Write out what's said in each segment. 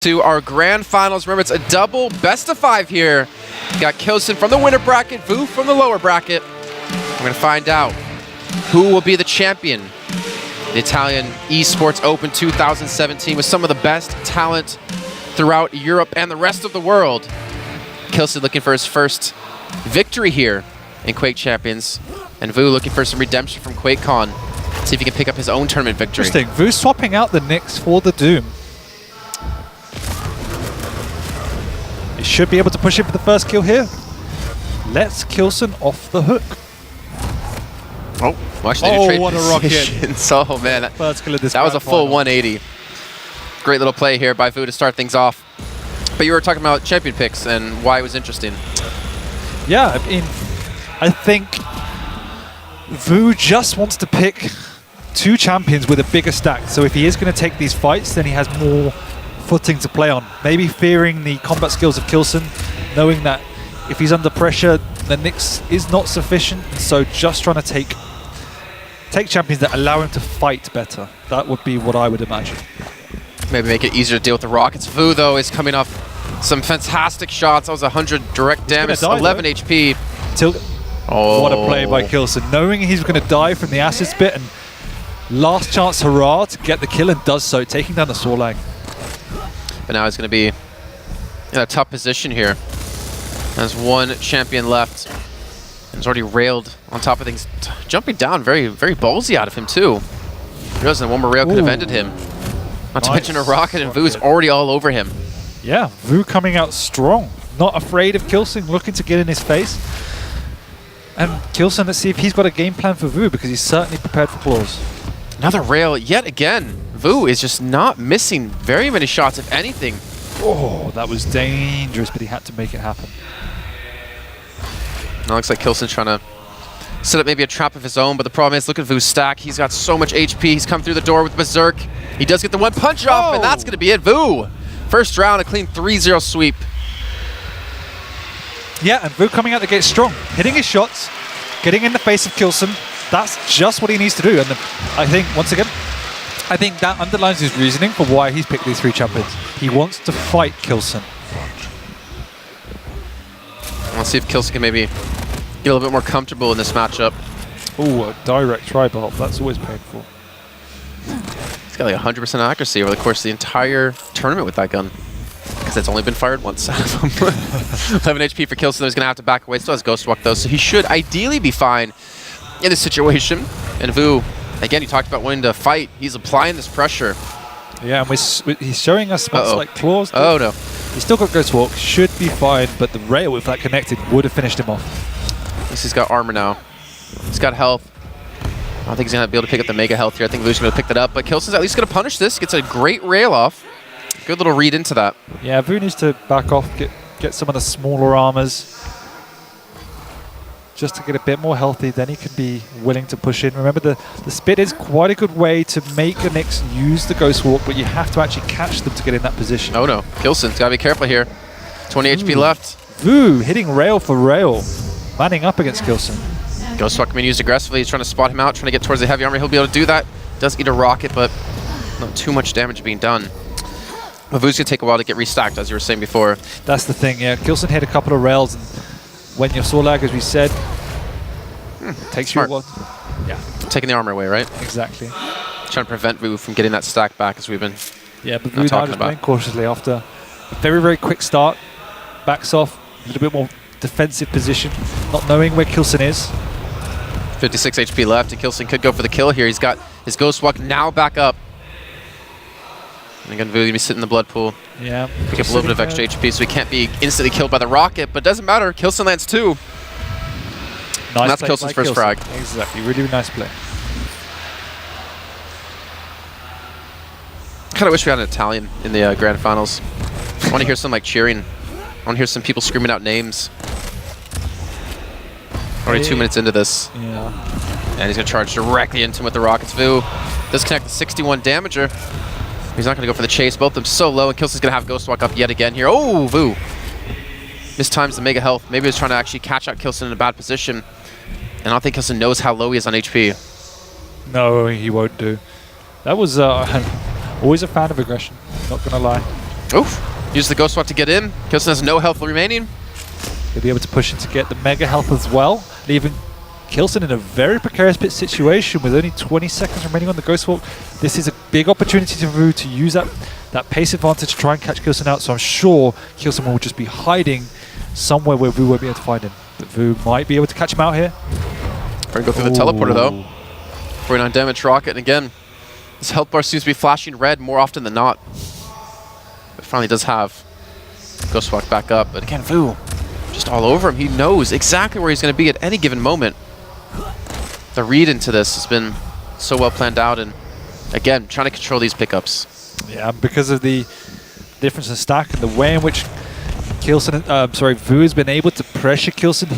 To our grand finals. Remember, it's a double best of 5 here. You got k1llsen from the winner bracket, Vo0 from the lower bracket. We're going to find out who will be the champion. The Italian Esports Open 2017 with some of the best talent throughout Europe and the rest of the world. k1llsen looking for his first victory here in Quake Champions, and Vo0 looking for some redemption from QuakeCon. See if he can pick up his own tournament victory. Interesting. Vo0 swapping out the Nyx for the Doom. He should be able to push in for the first kill here. Let's k1llsen off the hook. Oh, well, actually, they did trade what a rocket. positions. Oh man, that was a full 180. Great little play here by Vo0 to start things off. But you were talking about champion picks and why it was interesting. Yeah, I mean, I think Vo0 just wants to pick 2 champions with a bigger stack. So if he is going to take these fights, then he has more footing to play on. Maybe fearing the combat skills of k1llsen, knowing that if he's under pressure, the Nyx is not sufficient. So just trying to take champions that allow him to fight better. That would be what I would imagine. Maybe make it easier to deal with the rockets. Vo0, though, is coming off some fantastic shots. That was 100 direct damage, 11 HP. Oh. What a play by k1llsen. Knowing he's going to die from the acid spit, and last chance hurrah to get the kill, and does so, taking down the Sorlag. But now he's going to be in a tough position here. There's one champion left. And he's already railed on top of things. Jumping down, very, very ballsy out of him, too. Realizing that one more rail could have ended him. Not to mention a rocket, and Vo0's already all over him. Yeah, Vo0 coming out strong. Not afraid of k1llsen, looking to get in his face. And k1llsen, let's see if he's got a game plan for Vo0, because he's certainly prepared for claws. Another rail yet again. Vo0 is just not missing very many shots, if anything. Oh, that was dangerous, but he had to make it happen. It looks like k1llsen's trying to set up maybe a trap of his own, but the problem is, look at Vo0's stack. He's got so much HP. He's come through the door with Berserk. He does get the one punch off, and that's going to be it. Vo0, first round, a clean 3-0 sweep. Yeah, and Vo0 coming out the gate strong, hitting his shots, getting in the face of k1llsen. That's just what he needs to do. And I think, once again, I think that underlines his reasoning for why he's picked these 3 champions. He wants to fight k1llsen. Let's see if k1llsen can maybe get a little bit more comfortable in this matchup. Oh, a direct tri-bolt. That's always painful. He's got like 100% accuracy over the course of the entire tournament with that gun. Because it's only been fired once out of him. 11 HP for k1llsen. He's going to have to back away. Still has Ghost Walk, though, so he should ideally be fine in this situation. And Vo0, again, you talked about wanting to fight. He's applying this pressure. Yeah, and he's showing us spots like claws. Oh, no. He's still got Ghost Walk. Should be fine, but the rail, if that connected, would have finished him off. At least he's got armor now. He's got health. I don't think he's going to be able to pick up the mega health here. I think Vo0's going to pick that up, but k1llsen's at least going to punish this. Gets a great rail off. Good little read into that. Yeah, Vo0 needs to back off, get some of the smaller armors, just to get a bit more healthy. Then he can be willing to push in. Remember, the spit is quite a good way to make a Nyx use the Ghost Walk, but you have to actually catch them to get in that position. Oh no, k1llsen's got to be careful here. 20 HP left. Vo0 hitting rail for rail, manning up against k1llsen. Ghost Walk being used aggressively. He's trying to spot him out, trying to get towards the heavy armor. He'll be able to do that. Does eat a rocket, but not too much damage being done. But Vo0's going to take a while to get restacked, as you were saying before. That's the thing, yeah. k1llsen hit a couple of rails, and when your Sorlag, as we said, takes you a while. Yeah. Taking the armor away, right? Exactly. Trying to prevent Vo0 from getting that stack back, as we've been but Vo0 now just playing cautiously after a very, very quick start. Backs off, a little bit more defensive position, not knowing where k1llsen is. 56 HP left, and k1llsen could go for the kill here. He's got his Ghost Walk now back up. And again, Vo0 going to be sitting in the blood pool. Yeah. Pick up a little bit of extra HP, so he can't be instantly killed by the rocket, but doesn't matter. k1llsen lands 2. Nice, and that's k1llsen's first frag. Exactly, really nice play. Kind of wish we had an Italian in the grand finals. I want to hear some like cheering. I want to hear some people screaming out names. Already 2 minutes into this. Yeah. And he's going to charge directly into him with the rockets. Vo0 does connect the 61 damager. He's not going to go for the chase. Both of them so low, and k1llsen's going to have Ghost Walk up yet again here. Oh, Vo0 mistimes the mega health. Maybe he was trying to actually catch out k1llsen in a bad position. And I don't think k1llsen knows how low he is on HP. No, he won't do. That was always a fan of aggression, not going to lie. Oof. Use the Ghost Walk to get in. k1llsen has no health remaining. He'll be able to push in to get the mega health as well, leaving k1llsen in a very precarious pit situation with only 20 seconds remaining on the Ghost Walk. This is a big opportunity for Vo to use that pace advantage to try and catch k1llsen out, so I'm sure k1llsen will just be hiding somewhere where Vo won't be able to find him. But Vo might be able to catch him out here. Trying to go through the teleporter though. 49 damage rocket, and again, this health bar seems to be flashing red more often than not. It finally does have Ghost Walk back up, but again, Vo just all over him. He knows exactly where he's going to be at any given moment. The read into this has been so well planned out, and again, trying to control these pickups. Yeah, because of the difference in stack and the way in which Vo has been able to pressure k1llsen,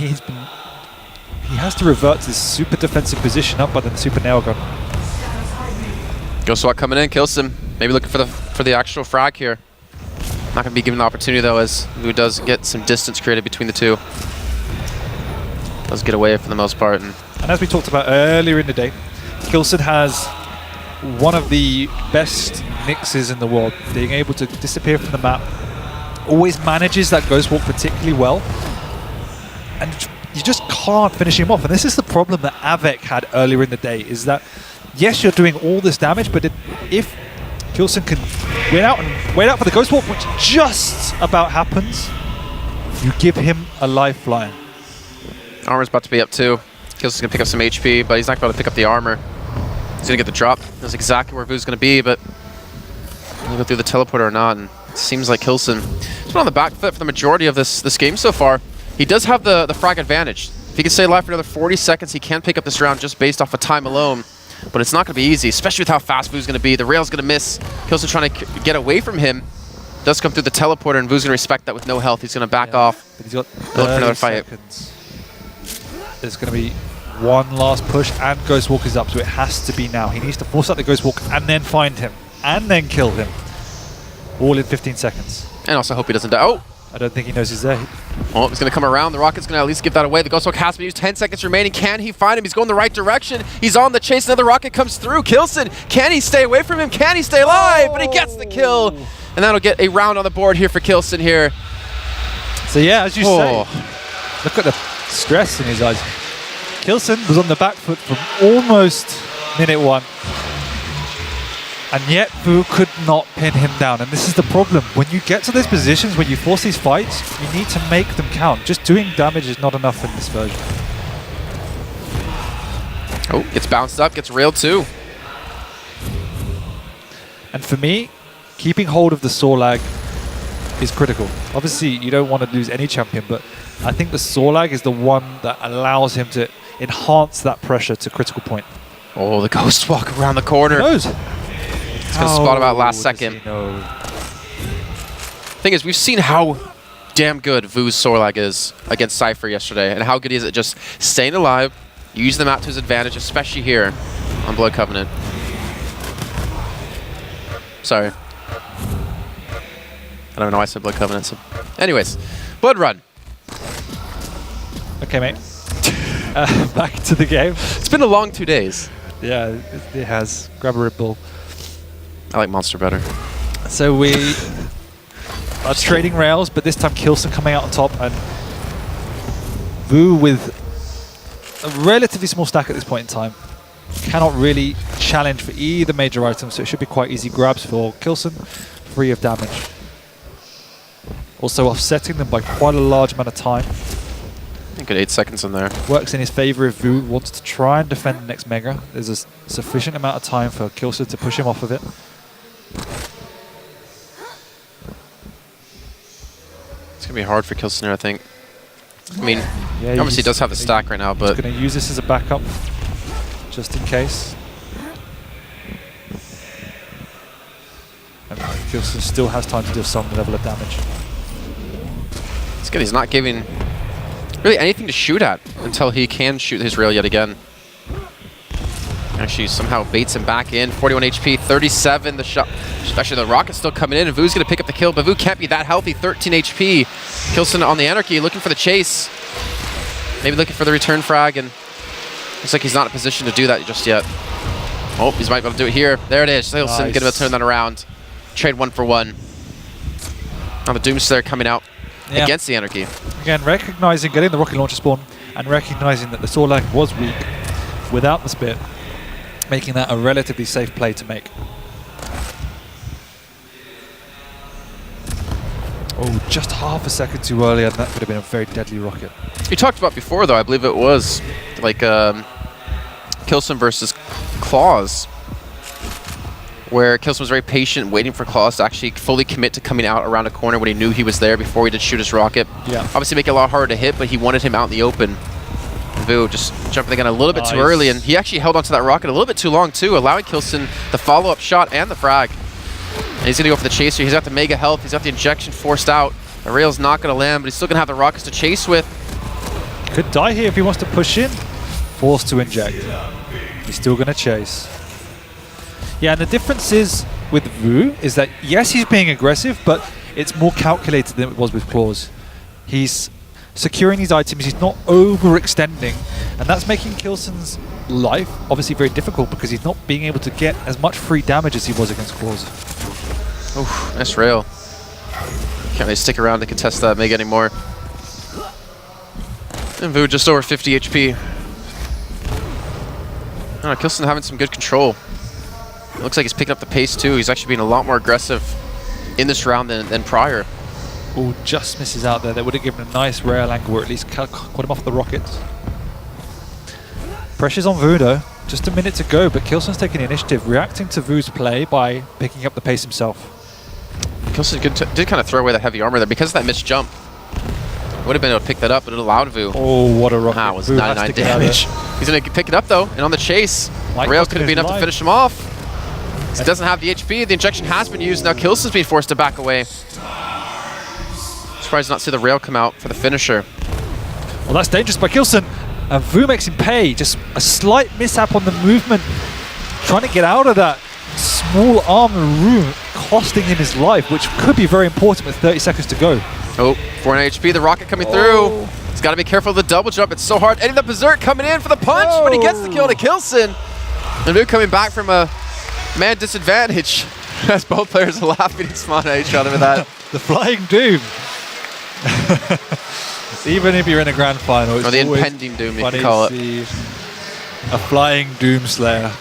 he has to revert to this super defensive position up by the super nail gun. Ghost Walk coming in, k1llsen maybe looking for the actual frag here. Not going to be given the opportunity though, as Vo does get some distance created between the two. Does get away for the most part. And as we talked about earlier in the day, k1llsen has one of the best mixes in the world, being able to disappear from the map. Always manages that Ghost Walk particularly well, and you just can't finish him off. And this is the problem that Avec had earlier in the day, is that yes, you're doing all this damage, but if k1llsen can wait out for the Ghost Walk, which just about happens, you give him a lifeline. Armor's about to be up too. k1llsen's going to pick up some HP, but he's not going to pick up the armor. He's going to get the drop. Knows exactly where Vo's going to be, but he'll go through the teleporter or not. And it seems like k1llsen has been on the back foot for the majority of this game so far. He does have the frag advantage. If he can stay alive for another 40 seconds, he can pick up this round just based off of time alone. But it's not going to be easy, especially with how fast Vo's going to be. The rail's going to miss. k1llsen trying to get away from him. Does come through the teleporter, and Vo's going to respect that with no health. He's going to back off. But he's got look for another fight. Seconds. There's going to be one last push, and Ghost Walk is up, so it has to be now. He needs to force out the Ghost Walk and then find him, and then kill him. All in 15 seconds. And also hope he doesn't die. Oh! I don't think he knows he's there. Oh, he's going to come around. The Rocket's going to at least give that away. The Ghost Walk has to be used. 10 seconds remaining. Can he find him? He's going the right direction. He's on the chase. Another Rocket comes through. k1llsen, can he stay away from him? Can he stay alive? But he gets the kill. And that'll get a round on the board here for k1llsen here. So yeah, as you say, look at the stress in his eyes. k1llsen was on the back foot from almost minute one. And yet Vo could not pin him down. And this is the problem. When you get to these positions, when you force these fights, you need to make them count. Just doing damage is not enough in this version. Oh, gets bounced up, gets railed too. And for me, keeping hold of the Sorlag is critical. Obviously, you don't want to lose any champion, but I think the Sorlag is the one that allows him to enhance that pressure to critical point. Oh, the Ghost Walk around the corner. He knows. It's going to spot him out last second. Thing is, we've seen how damn good Vo's Sorlag is against Cypher yesterday, and how good he is at just staying alive, use the map to his advantage, especially here on Blood Covenant. Sorry. I don't know why I said Blood Covenant. So. Anyways, Blood Run. Okay, mate. Back to the game. It's been a long 2 days. Yeah, it has. Grab a Red Bull. I like Monster better. So we are trading rails, but this time k1llsen coming out on top, and Vo with a relatively small stack at this point in time cannot really challenge for either major item, so it should be quite easy grabs for k1llsen, free of damage. Also offsetting them by quite a large amount of time. I think 8 seconds in there. Works in his favor if Vo wants to try and defend the next Mega. There's a sufficient amount of time for k1llsen to push him off of it. It's going to be hard for k1llsen here, I think. I mean, yeah, obviously he does have the stack right now, but... He's going to use this as a backup, just in case. And k1llsen still has time to do some level of damage. It's good, he's not giving really anything to shoot at until he can shoot his rail yet again. Actually somehow baits him back in. 41 HP, 37. The shot. Actually, the Rocket's still coming in, and Vo's going to pick up the kill, but Vo can't be that healthy. 13 HP. k1llsen on the Anarchy, looking for the chase. Maybe looking for the return frag, and looks like he's not in a position to do that just yet. Oh, he's might be able to do it here. There it is. k1llsen going to turn that around. Trade 1 for 1. Now the Doomslayer coming out against the Anarchy. Again, recognizing getting the rocket launcher spawn and recognizing that the Sorlag was weak without the spit, making that a relatively safe play to make. Oh, just half a second too early, and that could have been a very deadly rocket. You talked about before, though, I believe it was like k1llsen versus Claws, where k1llsen was very patient, waiting for Claws to actually fully commit to coming out around a corner when he knew he was there before he did shoot his rocket. Yeah. Obviously make it a lot harder to hit, but he wanted him out in the open. Vo just jumping the gun a little bit too early, and he actually held onto that rocket a little bit too long, too, allowing k1llsen the follow-up shot and the frag. And he's going to go for the chaser. He's got the mega health. He's got the injection forced out. The rail's not going to land, but he's still going to have the rockets to chase with. Could die here if he wants to push in. Forced to inject. He's still going to chase. Yeah, and the difference is with Vo is that, yes, he's being aggressive, but it's more calculated than it was with Claws. He's securing these items. He's not overextending, and that's making k1llsen's life obviously very difficult because he's not being able to get as much free damage as he was against Claws. Oof, nice rail. Can't really stick around to contest that Mega anymore. And Vo just over 50 HP. k1llsen having some good control. It looks like he's picking up the pace too. He's actually being a lot more aggressive in this round than prior. Oh, just misses out there. That would have given a nice rail angle, or at least caught him off the rockets. Pressure's on Vo though. Just a minute to go, but k1llsen's taking the initiative, reacting to Vo's play by picking up the pace himself. k1llsen did kind of throw away that heavy armor there because of that missed jump. Would have been able to pick that up, but it allowed Vo. Oh, what a rocket. That was Vo 99 damage. He's going to pick it up though, and on the chase, rail couldn't be enough to finish him off. He doesn't have the HP. The injection has been used. Now k1llsen's being forced to back away. Surprised to not see the rail come out for the finisher. Well, that's dangerous by k1llsen. And Vo makes him pay. Just a slight mishap on the movement. Trying to get out of that small armor room, costing him his life, which could be very important with 30 seconds to go. Oh, 400 HP, the rocket coming through. He's got to be careful of the double jump. It's so hard. Eddie the Berserk coming in for the punch, but he gets the kill to k1llsen. And Vo coming back from a man disadvantage as both players are laughing and smiling at each other with that. The Flying Doom. Even if you're in a grand final, it's or the impending doom, you can call it. A Flying Doom Slayer.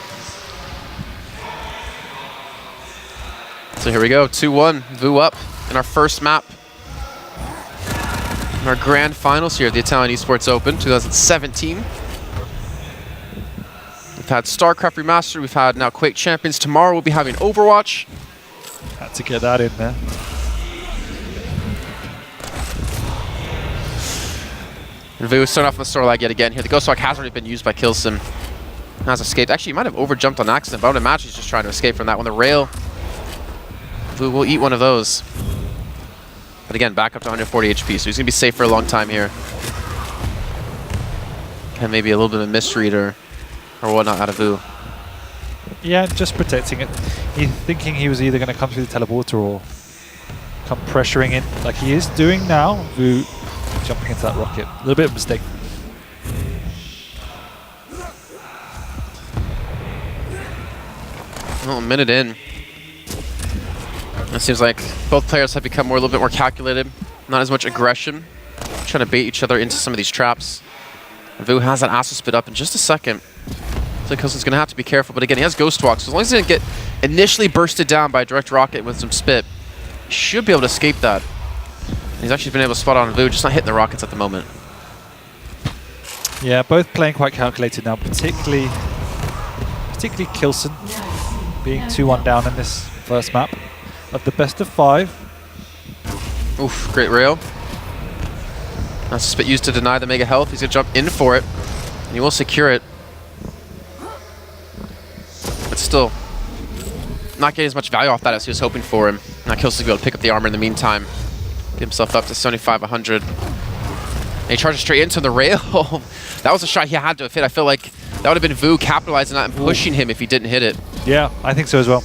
So here we go, 2-1, Vo up in our first map. In our grand finals here at the Italian Esports Open 2017. We've had StarCraft Remastered, we've had now Quake Champions. Tomorrow we'll be having Overwatch. Had to get that in there. And Vo starting off on the Sorlag yet again here. The Ghost Walk has already been used by k1llsen. Has escaped. Actually, he might have overjumped on accident, but I would imagine he's just trying to escape from that one. The rail, Vo will eat one of those. But again, back up to 140 HP, so he's going to be safe for a long time here. And maybe a little bit of a misread or whatnot out of Vo. Yeah, just protecting it. He's thinking he was either going to come through the teleporter or come pressuring in, like he is doing now. Vo jumping into that rocket. A little bit of a mistake. Well, a minute in. It seems like both players have become a little bit more calculated. Not as much aggression. Trying to bait each other into some of these traps. Vo has that Astral Spit up in just a second. So k1llsen's going to have to be careful. But again, he has Ghost Walk. So as long as he didn't get initially bursted down by a direct rocket with some spit, he should be able to escape that. He's actually been able to spot on Vo, just not hitting the rockets at the moment. Yeah, both playing quite calculated now, particularly k1llsen being 2-1 down in this first map of the best of 5. Oof, great rail. That's a spit used to deny the mega health. He's going to jump in for it, and he will secure it. But still, not getting as much value off that as he was hoping for him. Now k1llsen will be able to pick up the armor in the meantime. Get himself up to 75, 100. And he charges straight into the rail. That was a shot he had to have hit. I feel like that would have been Vo capitalizing on that and pushing him if he didn't hit it. Yeah, I think so as well.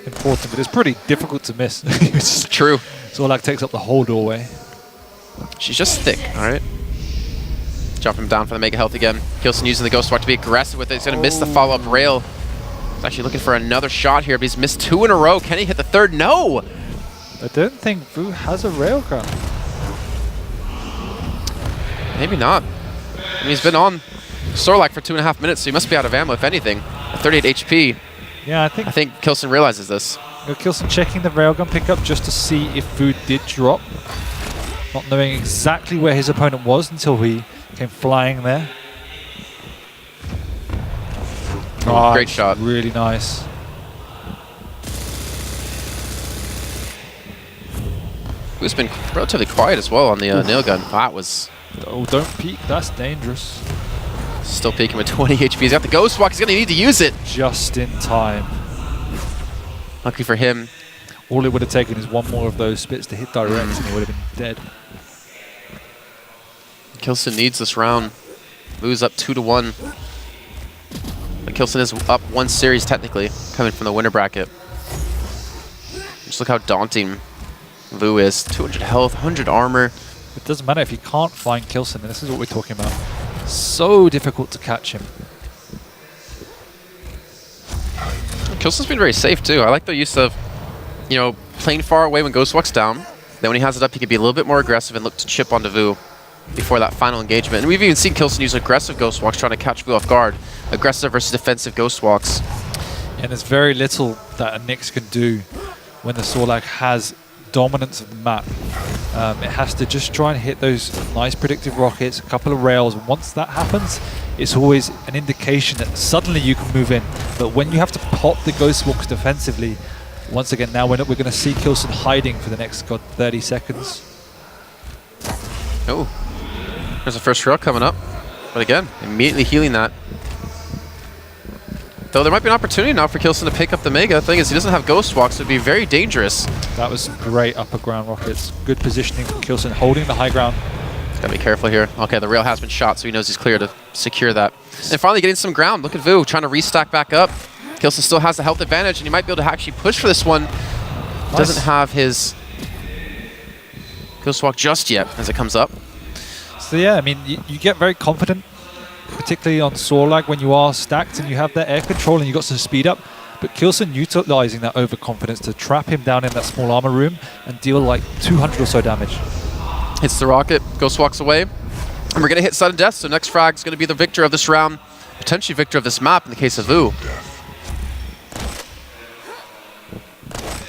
Important, but it's pretty difficult to miss. It's true. Sorlag takes up the whole doorway. She's just thick, all right? Jump him down for the mega health again. k1llsen using the Ghost Walk to be aggressive with it. He's going to miss the follow-up rail. He's actually looking for another shot here, but he's missed 2 in a row. Can he hit the third? No! I don't think Vo has a railgun. Maybe not. I mean, he's been on Sorlac for 2.5 minutes, so he must be out of ammo, if anything. At 38 HP. Yeah, I think k1llsen realizes this. k1llsen checking the railgun pickup just to see if Vo did drop. Not knowing exactly where his opponent was until he came flying there. Oh, great shot. Really nice. Vo's been relatively quiet as well on the nail gun. That was... Oh, don't peek. That's dangerous. Still peeking with 20 HP. He's got the Ghost Walk. He's going to need to use it. Just in time. Lucky for him. All it would have taken is one more of those spits to hit direct and he would have been dead. k1llsen needs this round. Vo's up 2-1. But k1llsen is up 1 series technically, coming from the winner bracket. Just look how daunting Vo is. 200 health, 100 armor. It doesn't matter if you can't find k1llsen, and this is what we're talking about. So difficult to catch him. k1llsen's been very safe too. I like the use of, you know, playing far away when Ghost Walk's down. Then when he has it up, he can be a little bit more aggressive and look to chip onto Vo before that final engagement. And we've even seen k1llsen use aggressive Ghost Walks trying to catch Vo off guard. Aggressive versus defensive Ghost Walks. And there's very little that a Nyx can do when the Sorlac has dominance of the map. It has to just try and hit those nice predictive rockets, a couple of rails. Once that happens, it's always an indication that suddenly you can move in. But when you have to pop the Ghost Walks defensively, once again, now we're going to see k1llsen hiding for the next 30 seconds. Oh, there's a first rail coming up. But again, immediately healing that. Though there might be an opportunity now for k1llsen to pick up the Mega. The thing is, he doesn't have Ghost Walks, so it'd be very dangerous. That was great upper ground rockets. Good positioning from k1llsen, holding the high ground. He's got to be careful here. Okay, the rail has been shot, so he knows he's clear to secure that. And finally getting some ground. Look at Vo trying to restack back up. k1llsen still has the health advantage, and he might be able to actually push for this one. Nice. Doesn't have his Ghost Walk just yet as it comes up. So yeah, I mean, you get very confident, particularly on Sorlac when you are stacked and you have that air control and you got some speed up. But k1llsen utilizing that overconfidence to trap him down in that small armor room and deal like 200 or so damage. Hits the rocket, Ghost Walks away, and we're going to hit sudden death. So next frag is going to be the victor of this round, potentially victor of this map in the case of Vo.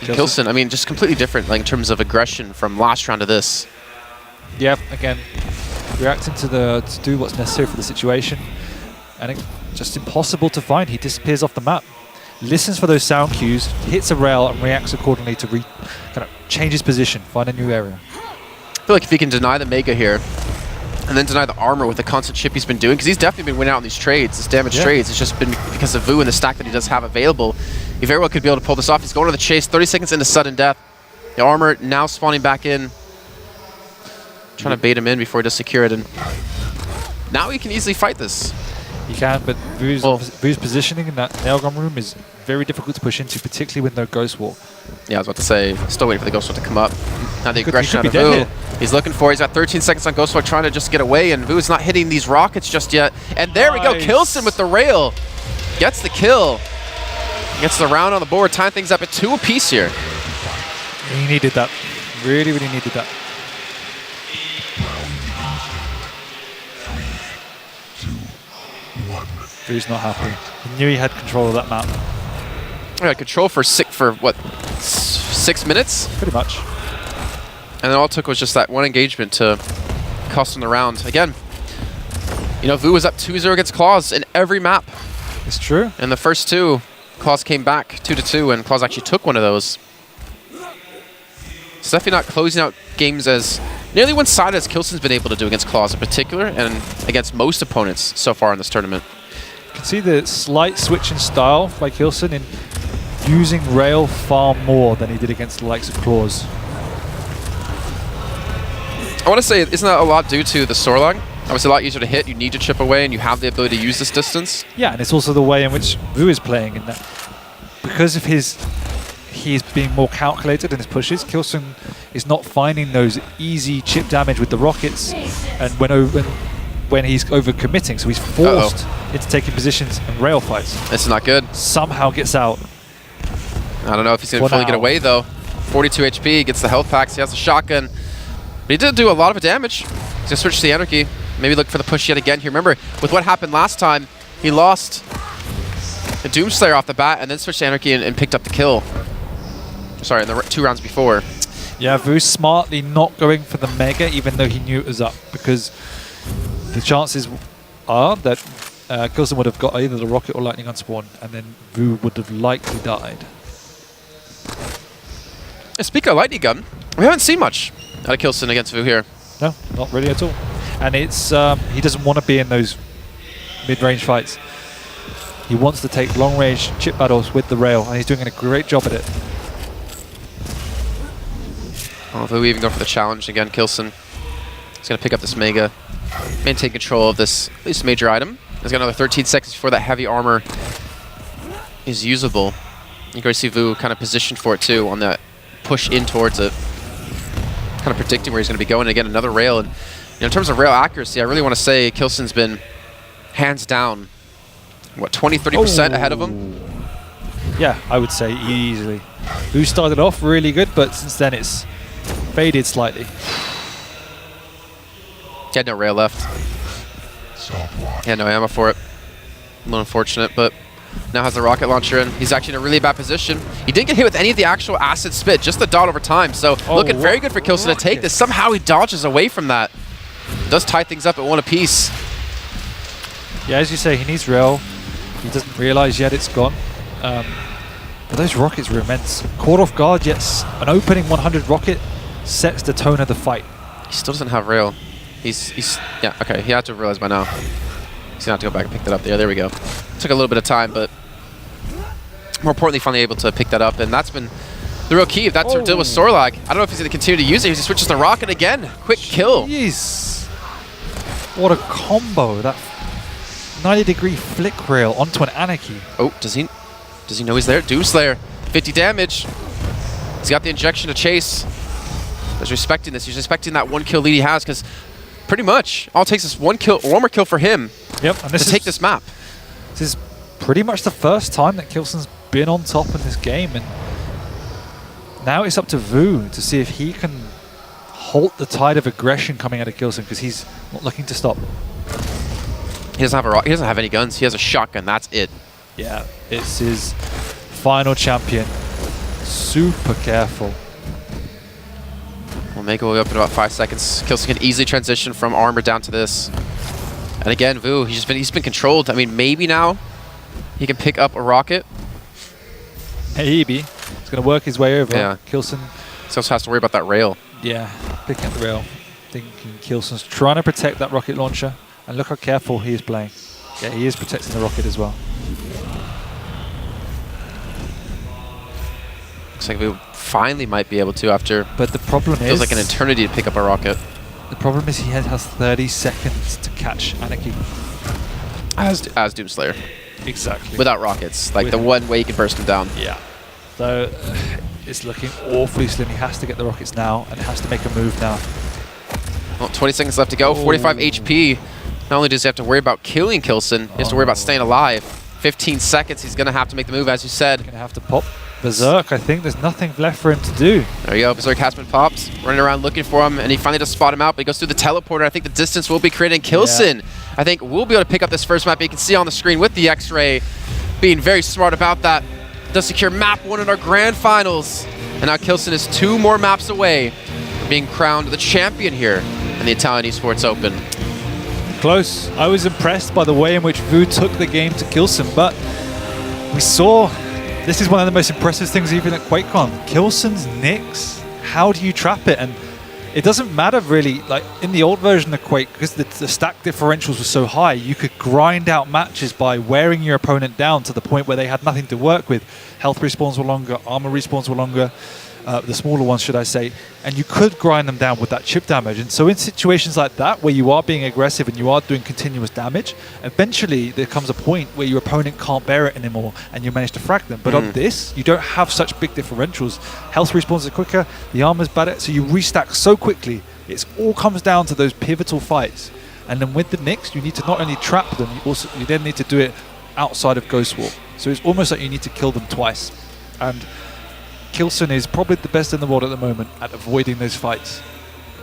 k1llsen, I mean, just completely different, like in terms of aggression from last round to this. Yeah, again, reacting to do what's necessary for the situation, and it's just impossible to find. He disappears off the map, listens for those sound cues, hits a rail, and reacts accordingly to kind of change his position, find a new area. I feel like if he can deny the Mega here, and then deny the armor with the constant chip he's been doing, because he's definitely been winning out on these trades, these damage trades. It's just been because of Vo and the stack that he does have available. He very well could be able to pull this off. He's going to the chase, 30 seconds into sudden death. The armor now spawning back in. Trying to bait him in before he does secure it, and now he can easily fight this. He can, but Vo's positioning in that nail gun room is very difficult to push into, particularly with no Ghost Walk. Yeah, I was about to say, still waiting for the Ghost Walk to come up. Now the aggression out of Vo. He's looking for, he's got 13 seconds on Ghost Walk, trying to just get away, and Vo's not hitting these rockets just yet. And there we go, k1llsen with the rail. Gets the kill. Gets the round on the board, tying things up at 2 apiece here. He needed that. Really, really needed that. Vo's not happy. He knew he had control of that map. Yeah, control for what, 6 minutes? Pretty much. And then all it took was just that one engagement to cost him the round. Again, you know, Vo was up 2-0 against k1llsen in every map. It's true. In the first 2, k1llsen came back 2-2, and k1llsen actually took one of those. It's definitely not closing out games as nearly one-sided as k1llsen's been able to do against k1llsen in particular, and against most opponents so far in this tournament. You can see the slight switch in style by k1llsen in using rail far more than he did against the likes of Claws. I want to say, isn't that a lot due to the Sorlac? Obviously a lot easier to hit, you need to chip away, and you have the ability to use this distance. Yeah, and it's also the way in which Vo is playing in that. Because of he's being more calculated in his pushes, k1llsen is not finding those easy chip damage with the rockets, and when he's overcommitting, so he's forced into taking positions and rail fights. This is not good. Somehow gets out. I don't know if he's going to fully get away, though. 42 HP, gets the health packs, he has a shotgun. But he did do a lot of damage. He's gonna switch to the Anarchy. Maybe look for the push yet again here. Remember, with what happened last time, he lost the Doomslayer off the bat and then switched to Anarchy and picked up the kill. Sorry, in the 2 rounds before. Yeah, Vu smartly not going for the Mega even though he knew it was up, because the chances are that k1llsen would have got either the rocket or lightning on spawn, and then Vu would have likely died. Speaking of lightning gun, we haven't seen much out of k1llsen against Vu here. No, not really at all. And it's he doesn't want to be in those mid-range fights. He wants to take long-range chip battles with the rail, and he's doing a great job at it. Although we even go for the challenge again, k1llsen. He's going to pick up this Mega, maintain control of this at least major item. He's got another 13 seconds before that heavy armor is usable. You can see Vu kind of positioned for it too on that push in towards it. Kind of predicting where he's going to be going. Again, another rail. And in terms of rail accuracy, I really want to say k1llsen's been hands down, what, 20-30% ahead of him? Yeah, I would say easily. Vu started off really good, but since then it's faded slightly. He had no rail left. He had no ammo for it. A little unfortunate, but now has the rocket launcher, and he's actually in a really bad position. He didn't get hit with any of the actual acid spit, just the dot over time. So looking very good for k1llsen to take this. Somehow he dodges away from that. Does tie things up at 1 apiece. Yeah, as you say, he needs rail. He doesn't realize yet it's gone. But those rockets were immense. Caught off guard, yet an opening 100 rocket sets the tone of the fight. He still doesn't have rail. Yeah, okay, he had to have realized by now. He's gonna have to go back and pick that up there. There we go. Took a little bit of time, but more importantly, finally able to pick that up, and that's been the real key. If that's to deal with Sorlag, I don't know if he's gonna continue to use it. He switches to rocket again. Quick kill. Jeez. What a combo. That 90-degree flick rail onto an Anarchy. Oh, does he know he's there? Doomslayer, 50 damage. He's got the injection to chase. He's respecting this. He's respecting that 1 kill lead he has, because pretty much all it takes is one more kill for him. Yep, and to take this map. This is pretty much the first time that k1llsen's been on top in this game, and now it's up to Vu to see if he can halt the tide of aggression coming out of k1llsen, because he's not looking to stop. He doesn't have he doesn't have any guns. He has a shotgun. That's it. Yeah, it's his final champion. Super careful. Omega will be up in about 5 seconds. k1llsen can easily transition from armor down to this. And again, Vu, he's been controlled. I mean, maybe now he can pick up a rocket. Maybe. He's going to work his way over. Yeah. k1llsen. He also has to worry about that rail. Yeah, picking up the rail. Thinking k1llsen's trying to protect that rocket launcher. And look how careful he is playing. Yeah, he is protecting the rocket as well. Looks like Vu finally might be able to after. But the problem feels like an eternity to pick up a rocket. The problem is he has 30 seconds to catch Anarchy. As Doomslayer. Exactly. Without rockets. Like the one way you can burst him down. Yeah. So it's looking awfully slim. He has to get the rockets now and has to make a move now. Well, 20 seconds left to go. 45 HP. Not only does he have to worry about killing k1llsen, he has to worry about staying alive. 15 seconds. He's going to have to make the move, as you said. Going to have to pop Berserk. I think there's nothing left for him to do. There you go. Berserk has been popped. Running around looking for him, and he finally does spot him out, but he goes through the teleporter. I think the distance will be created. k1llsen, I think, will be able to pick up this first map. You can see on the screen with the X-Ray being very smart about that. Does secure map 1 in our grand finals. And now k1llsen is 2 more maps away from being crowned the champion here in the Italian Esports Open. Close. I was impressed by the way in which Vu took the game to k1llsen, but we saw this is one of the most impressive things even at QuakeCon. k1llsen's Nyx, how do you trap it? And it doesn't matter really, like in the old version of Quake, because the stack differentials were so high, you could grind out matches by wearing your opponent down to the point where they had nothing to work with. Health respawns were longer, armor respawns were longer, the smaller ones, should I say, and you could grind them down with that chip damage. And so in situations like that, where you are being aggressive and you are doing continuous damage, eventually there comes a point where your opponent can't bear it anymore and you manage to frag them. But on this, you don't have such big differentials. Health respawns are quicker, the armor's better, so you restack so quickly. It all comes down to those pivotal fights. And then with the Nyx, you need to not only trap them, you then need to do it outside of Ghost Walk. So it's almost like you need to kill them twice. And k1llsen is probably the best in the world at the moment at avoiding those fights.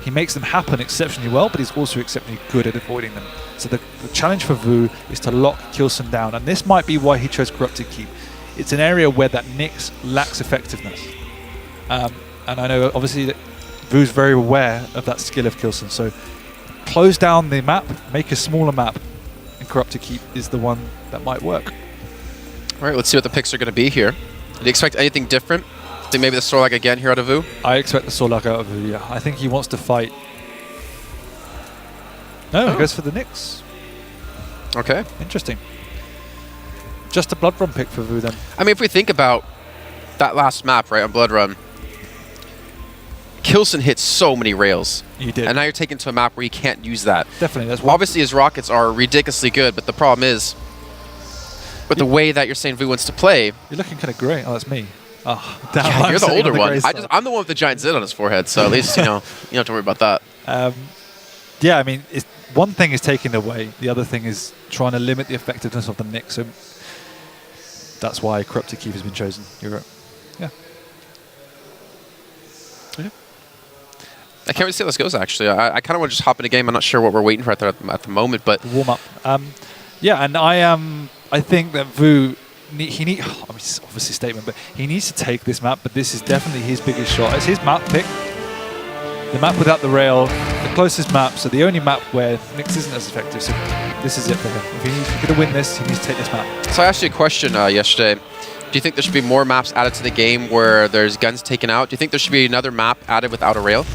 He makes them happen exceptionally well, but he's also exceptionally good at avoiding them. So the challenge for Vo is to lock k1llsen down, and this might be why he chose Corrupted Keep. It's an area where that Nyx lacks effectiveness. And I know obviously that Vo's very aware of that skill of k1llsen, so close down the map, make a smaller map, and Corrupted Keep is the one that might work. All right, let's see what the picks are going to be here. Do you expect anything different? Think maybe the Sorlag again here out of Vo? I expect the Sorlag out of Vo, yeah. I think he wants to fight. No, he goes for the Nyx. Okay. Interesting. Just a Blood Run pick for Vo then. I mean, if we think about that last map, right, on Blood Run, k1llsen hit so many rails. You did. And now you're taken to a map where you can't use that. Definitely. That's obviously his rockets are ridiculously good, but the problem is, with the way that you're saying Vo wants to play... You're looking kind of great. Oh, that's me. Oh, damn, yeah, you're the older on one. I'm the one with the giant zit on his forehead, so at least, you know, you don't have to worry about that. Yeah, I mean, one thing is taking away. The other thing is trying to limit the effectiveness of the Nyx. So that's why Corrupted Keep has been chosen. You're right. Yeah. Yeah. I can't really see how this goes, actually. I kind of want to just hop in a game. I'm not sure what we're waiting for at the moment, but... Warm up. Yeah, and I think that Vo... I mean, it's obviously a statement, but he needs to take this map, but this is definitely his biggest shot. It's his map pick. The map without the rail, the closest map, so the only map where Nyx isn't as effective, so this is it for him. If he's going to win this, he needs to take this map. So I asked you a question yesterday. Do you think there should be more maps added to the game where there's guns taken out? Do you think there should be another map added without a rail?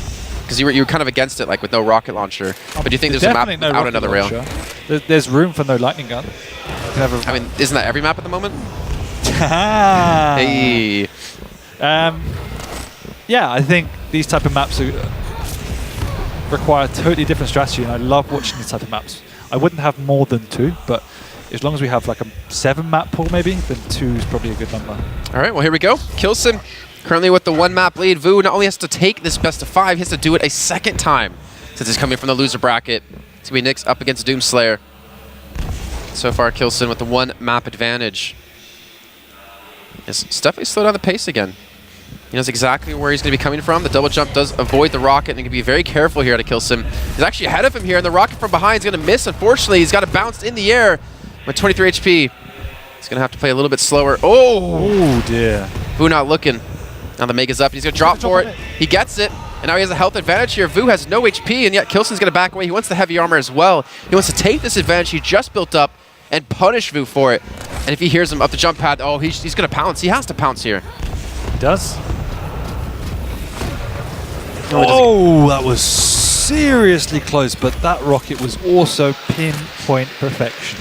Because you were kind of against it, like with no rocket launcher. But do you think there's a map without another rail? There's room for no lightning gun. I mean, isn't that every map at the moment? Hey. Yeah, I think these type of maps require a totally different strategy, and I love watching these type of maps. I wouldn't have more than 2, but as long as we have like a 7 map pool maybe, then 2 is probably a good number. All right, well here we go. k1llsen currently with the 1 map lead. Vo not only has to take this best of 5, he has to do it a second time since he's coming from the loser bracket. It's going to be Nyx up against Doomslayer. So far, k1llsen with the 1 map advantage. It's definitely slowed down the pace again. He knows exactly where he's going to be coming from. The double jump does avoid the rocket, and he can be very careful here at k1llsen. He's actually ahead of him here, and the rocket from behind is going to miss. Unfortunately, he's got it bounced in the air with 23 HP. He's going to have to play a little bit slower. Oh dear. Vo not looking. Now the Mega's up, and he's going to drop for it. He gets it, and now he has a health advantage here. Vo has no HP, and yet k1llsen's going to back away. He wants the heavy armor as well. He wants to take this advantage he just built up and punish Vo for it. And if he hears him up the jump pad, oh, he's going to pounce. He has to pounce here. He does. Oh, that was seriously close, but that rocket was also pinpoint perfection.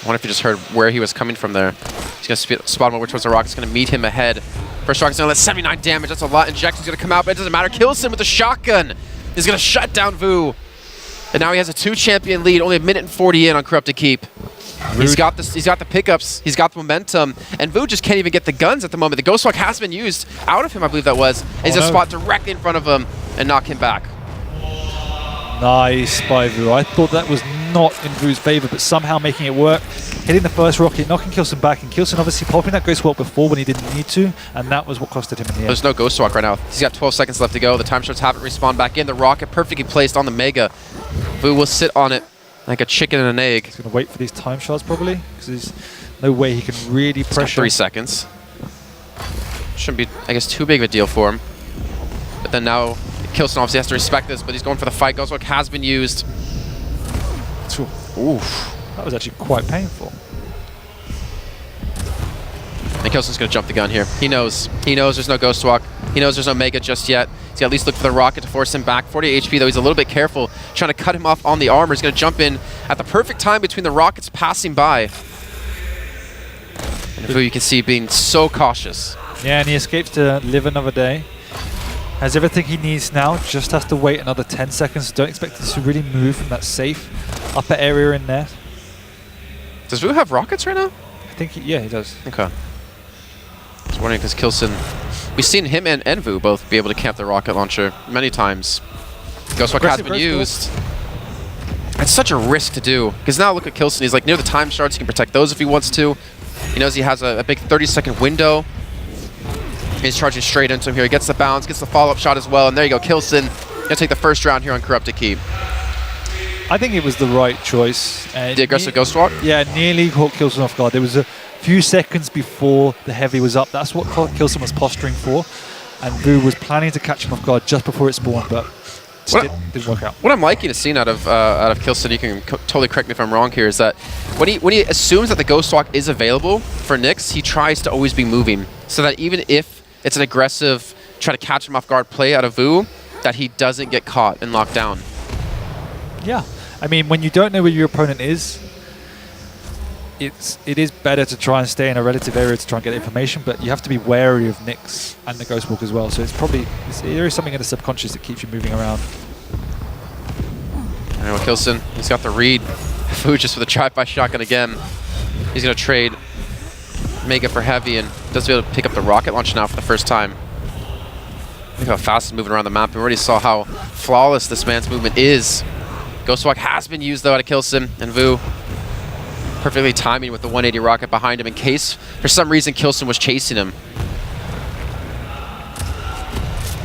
I wonder if you just heard where he was coming from there. He's going to spot him over towards the rocket. It's going to meet him ahead. First rocket's going to let 79 damage. That's a lot. Injection's going to come out, but it doesn't matter. k1llsen with the shotgun is going to shut down Vo. And now he has a 2-champion lead, only a minute and 40 in on Corrupted Keep. He's got the pickups, he's got the momentum, and Vo just can't even get the guns at the moment. The Ghostwalk has been used out of him, I believe that was. And he's going to spot directly in front of him and knock him back. Nice by Vo. I thought that was not in Vo's favor, but somehow making it work. Hitting the first rocket, knocking k1llsen back, and k1llsen obviously popping that Ghostwalk before when he didn't need to, and that was what costed him in the end. There's no Ghostwalk right now. He's got 12 seconds left to go. The time shards haven't respawned back in. The rocket perfectly placed on the Mega. Vo will sit on it like a chicken and an egg. He's going to wait for these time shards probably, because there's no way he can really pressure. 3 seconds. Shouldn't be, I guess, too big of a deal for him. But then now, k1llsen obviously has to respect this, but he's going for the fight. Ghostwalk has been used. Oof. That was actually quite painful. And k1llsen's going to jump the gun here. He knows there's no Ghostwalk. He knows there's no Mega just yet. He's got to at least look for the rocket to force him back. 40 HP, though. He's a little bit careful, trying to cut him off on the armor. He's going to jump in at the perfect time between the rockets passing by. And Vo, you can see, being so cautious. Yeah, and he escapes to live another day. Has everything he needs now, just has to wait another 10 seconds. Don't expect him to really move from that safe upper area in there. Does Vo have rockets right now? I think, yeah, he does. Okay. I was wondering because k1llsen, we've seen him and Vo both be able to camp the rocket launcher many times. Ghostwalk has been used. It's such a risk to do, because now look at k1llsen. He's like near the time shards. He can protect those if he wants to. He knows he has a big 30-second window. He's charging straight into him here. He gets the bounce, gets the follow-up shot as well, and there you go, k1llsen. Gonna take the first round here on Corrupted Keep. I think it was the right choice. The aggressive Ghost Walk? Yeah, nearly caught k1llsen off guard. There was a few seconds before the heavy was up. That's what k1llsen was posturing for. And Vo was planning to catch him off guard just before it spawned, but it didn't work out. What I'm liking to see out of k1llsen, you can totally correct me if I'm wrong here, is that when he assumes that the Ghost Walk is available for Nyx, he tries to always be moving. So that even if it's an aggressive, try to catch him off guard play out of Vo, that he doesn't get caught and locked down. Yeah. I mean, when you don't know where your opponent is, it is better to try and stay in a relative area to try and get information, but you have to be wary of Nyx and the Ghost Walk as well. So there is something in the subconscious that keeps you moving around. Anyway, k1llsen, he's got the read. Vo just with a drive-by shotgun again. He's going to trade Mega for heavy and does be able to pick up the rocket launch now for the first time. Look how fast he's moving around the map. We already saw how flawless this man's movement is. Ghost Walk has been used though out of k1llsen, and Vo perfectly timing with the 180 rocket behind him in case for some reason k1llsen was chasing him.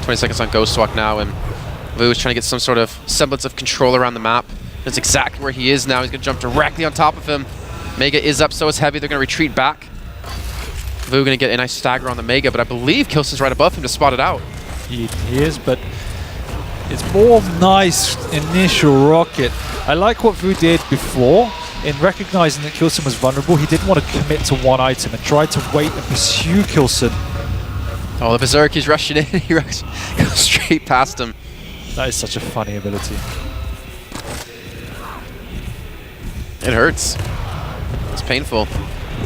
20 seconds on Ghost Walk now, and Vo is trying to get some sort of semblance of control around the map. That's exactly where he is now. He's going to jump directly on top of him. Mega is up, so is heavy. They're going to retreat back. Vo going to get a nice stagger on the Mega, but I believe k1llsen's right above him to spot it out. He is, but it's more nice initial rocket. I like what Vo did before. In recognizing that k1llsen was vulnerable, he didn't want to commit to one item and tried to wait and pursue k1llsen. Oh, the Berserk, he's rushing in. He goes straight past him. That is such a funny ability. It hurts. It's painful.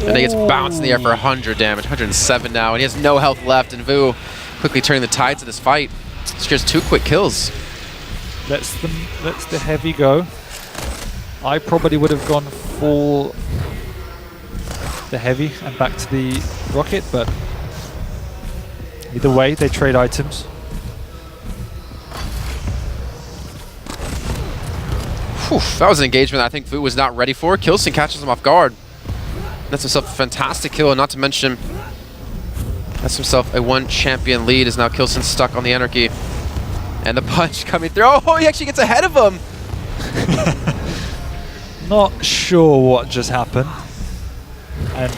And he gets bounced in the air for 100 damage, 107 now, and he has no health left, and Vo quickly turning the tides of this fight. Secures 2 quick kills. Lets the heavy go. I probably would have gone for the heavy and back to the rocket, but either way, they trade items. Whew, that was an engagement that I think Vo was not ready for. k1llsen catches him off guard. That's himself a fantastic kill, and not to mention that's himself a 1 champion lead, as now k1llsen stuck on the Anarchy. And the punch coming through. Oh, he actually gets ahead of him! Not sure what just happened. And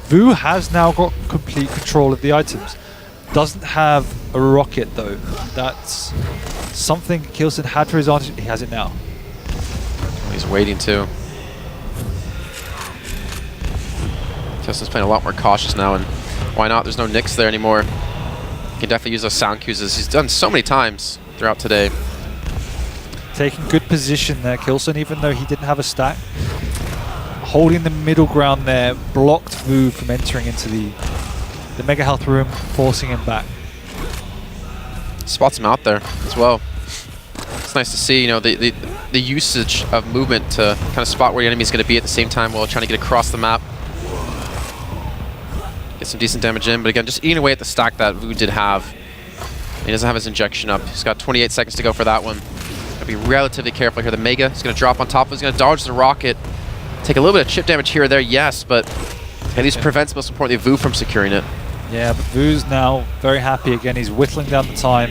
Vo has now got complete control of the items. Doesn't have a rocket though. That's something k1llsen had for his advantage. He has it now. He's waiting too. k1llsen's playing a lot more cautious now, and why not? There's no Nyx there anymore. He can definitely use those sound cues as he's done so many times throughout today. Taking good position there, k1llsen, even though he didn't have a stack. Holding the middle ground there, blocked Vo from entering into the Mega Health room, forcing him back. Spots him out there as well. It's nice to see, you know, the usage of movement to kind of spot where the enemy is going to be at the same time while trying to get across the map. Get some decent damage in, but again, just eating away at the stack that Vo did have. He doesn't have his injection up. He's got 28 seconds to go for that one. Gotta be relatively careful here. The Mega is going to drop on top of him. He's going to dodge the rocket. Take a little bit of chip damage here or there, yes, but at least prevents, most importantly, Vo from securing it. Yeah, but Vo's now very happy again. He's whittling down the time.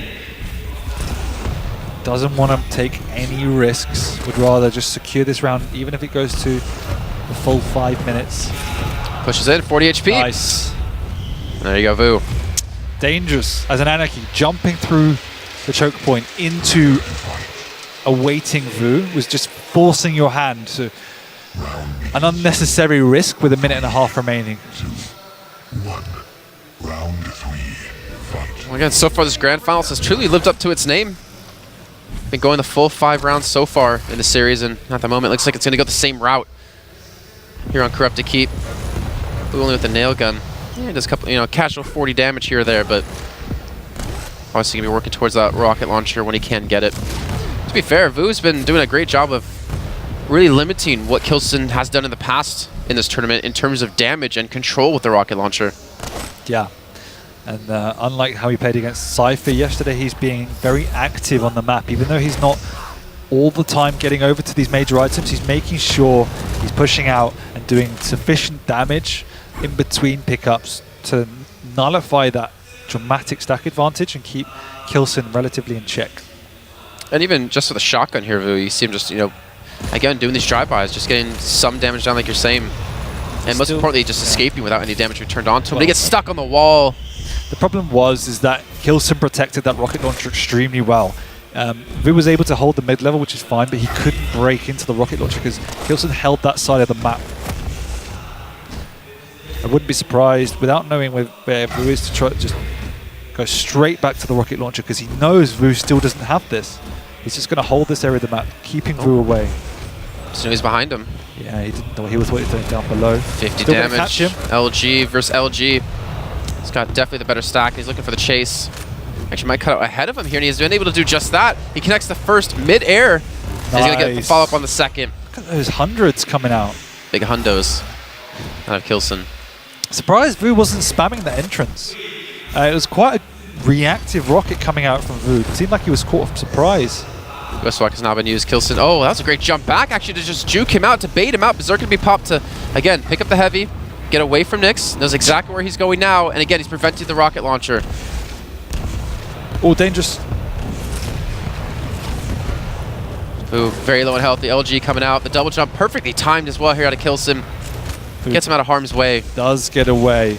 Doesn't want to take any risks. Would rather just secure this round, even if it goes to the full 5 minutes. Pushes in, 40 HP. Nice. There you go, Vo. Dangerous as an Anarchy, jumping through the choke point into a waiting Vo was just forcing your hand to an unnecessary risk with 1.5 minutes remaining. Round 3. Fight. Well, again, so far this Grand Finals has truly lived up to its name. Been going the full 5 rounds so far in the series, and at the moment it looks like it's going to go the same route here on Corrupted Keep. Vo only with the nail gun. Yeah, just a couple, you know, casual 40 damage here or there, but obviously going to be working towards that rocket launcher when he can get it. To be fair, Vo's been doing a great job of really limiting what k1llsen has done in the past in this tournament in terms of damage and control with the rocket launcher. Yeah, and unlike how he played against Cypher yesterday, he's being very active on the map. Even though he's not all the time getting over to these major items, he's making sure he's pushing out and doing sufficient damage in between pickups to nullify that dramatic stack advantage and keep k1llsen relatively in check. And even just with a shotgun here, Vu, you see him just, again, doing these drive-bys, just getting some damage down like you're saying. And most importantly, just escaping without any damage returned onto him. But he gets stuck on the wall. The problem is that k1llsen protected that rocket launcher extremely well. Vu was able to hold the mid-level, which is fine, but he couldn't break into the rocket launcher because k1llsen held that side of the map. I wouldn't be surprised, without knowing where Vu is, to try to just go straight back to the rocket launcher because he knows Vu still doesn't have this. He's just going to hold this area of the map, keeping Vu away. So he's behind him. Yeah, he didn't know. He was waiting down below. 50 Still damage. Catch him. LG versus LG. He's got definitely the better stack. He's looking for the chase. Actually, might cut out ahead of him here, and he's been able to do just that. He connects the first mid-air. Nice. He's going to get the follow-up on the second. Look at those hundreds coming out. Big hundos out of k1llsen. Surprised Vu wasn't spamming the entrance. It was quite a reactive rocket coming out from Vu. It seemed like he was caught off surprise. Ghostwalk has now been used. k1llsen. Oh, that was a great jump back, actually, to just juke him out, to bait him out. Berserk can be popped to, again, pick up the heavy, get away from Nyx. Knows exactly where he's going now. And again, he's preventing the rocket launcher. Oh, dangerous. Ooh, very low in health. The LG coming out. The double jump perfectly timed as well here out of k1llsen. Gets him out of harm's way. Does get away.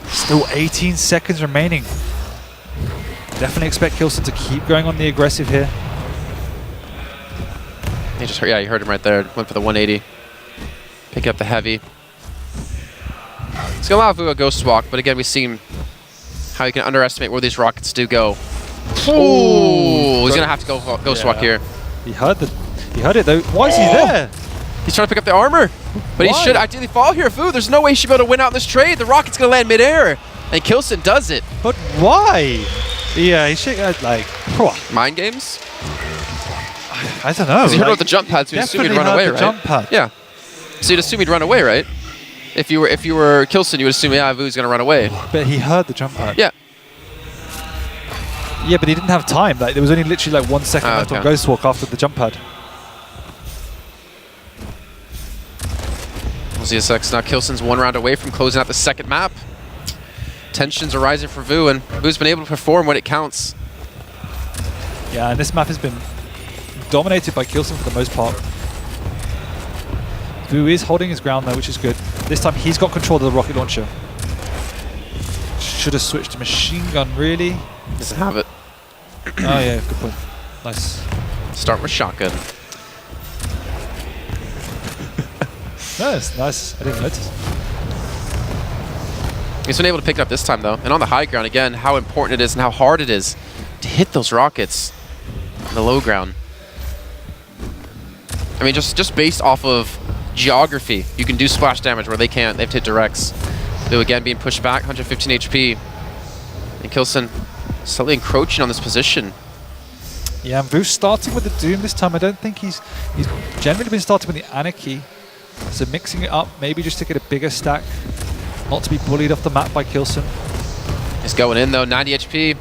Still 18 seconds remaining. Definitely expect k1llsen to keep going on the aggressive here. He just heard, yeah, you heard him right there. Went for the 180. Pick up the heavy. It's going to allow Vu a ghost walk, but again, we've seen how you can underestimate where these rockets do go. Oh, he's going to have to go ghost walk here. He heard it though. Why is he there? He's trying to pick up the armor, but he should ideally fall here. Vu, there's no way he should be able to win out in this trade. The rocket's going to land midair, and k1llsen does it. But why? Yeah, he should like... Mind games? I don't know. Because you heard about the jump pad, so you'd assume he'd run away, right? Jump pad. Yeah. So you'd assume he'd run away, right? If you were k1llsen, you would assume, yeah, Vu's going to run away. But he heard the jump pad. Yeah. Yeah, but he didn't have time. Like there was only literally like 1 second left on Ghost Walk after the jump pad. ZSX now k1llsen's 1 round away from closing out the second map. Tensions are rising for Vu, and Vu's been able to perform when it counts. Yeah, and this map has been dominated by k1llsen for the most part. Vu is holding his ground though, which is good. This time he's got control of the rocket launcher. Should have switched to machine gun, really. Doesn't have it. Oh yeah, good point. Nice. Start with shotgun. No, it's nice. I didn't notice. He's been able to pick it up this time though. And on the high ground, again, how important it is and how hard it is to hit those rockets on the low ground. I mean, just based off of geography, you can do splash damage where they can't. They've hit directs. Vu again being pushed back, 115 HP. And k1llsen slightly encroaching on this position. Yeah, and Vu's starting with the Doom this time. I don't think he's generally been starting with the Anarchy. So mixing it up, maybe just to get a bigger stack. Not to be bullied off the map by k1llsen. He's going in though, 90 HP.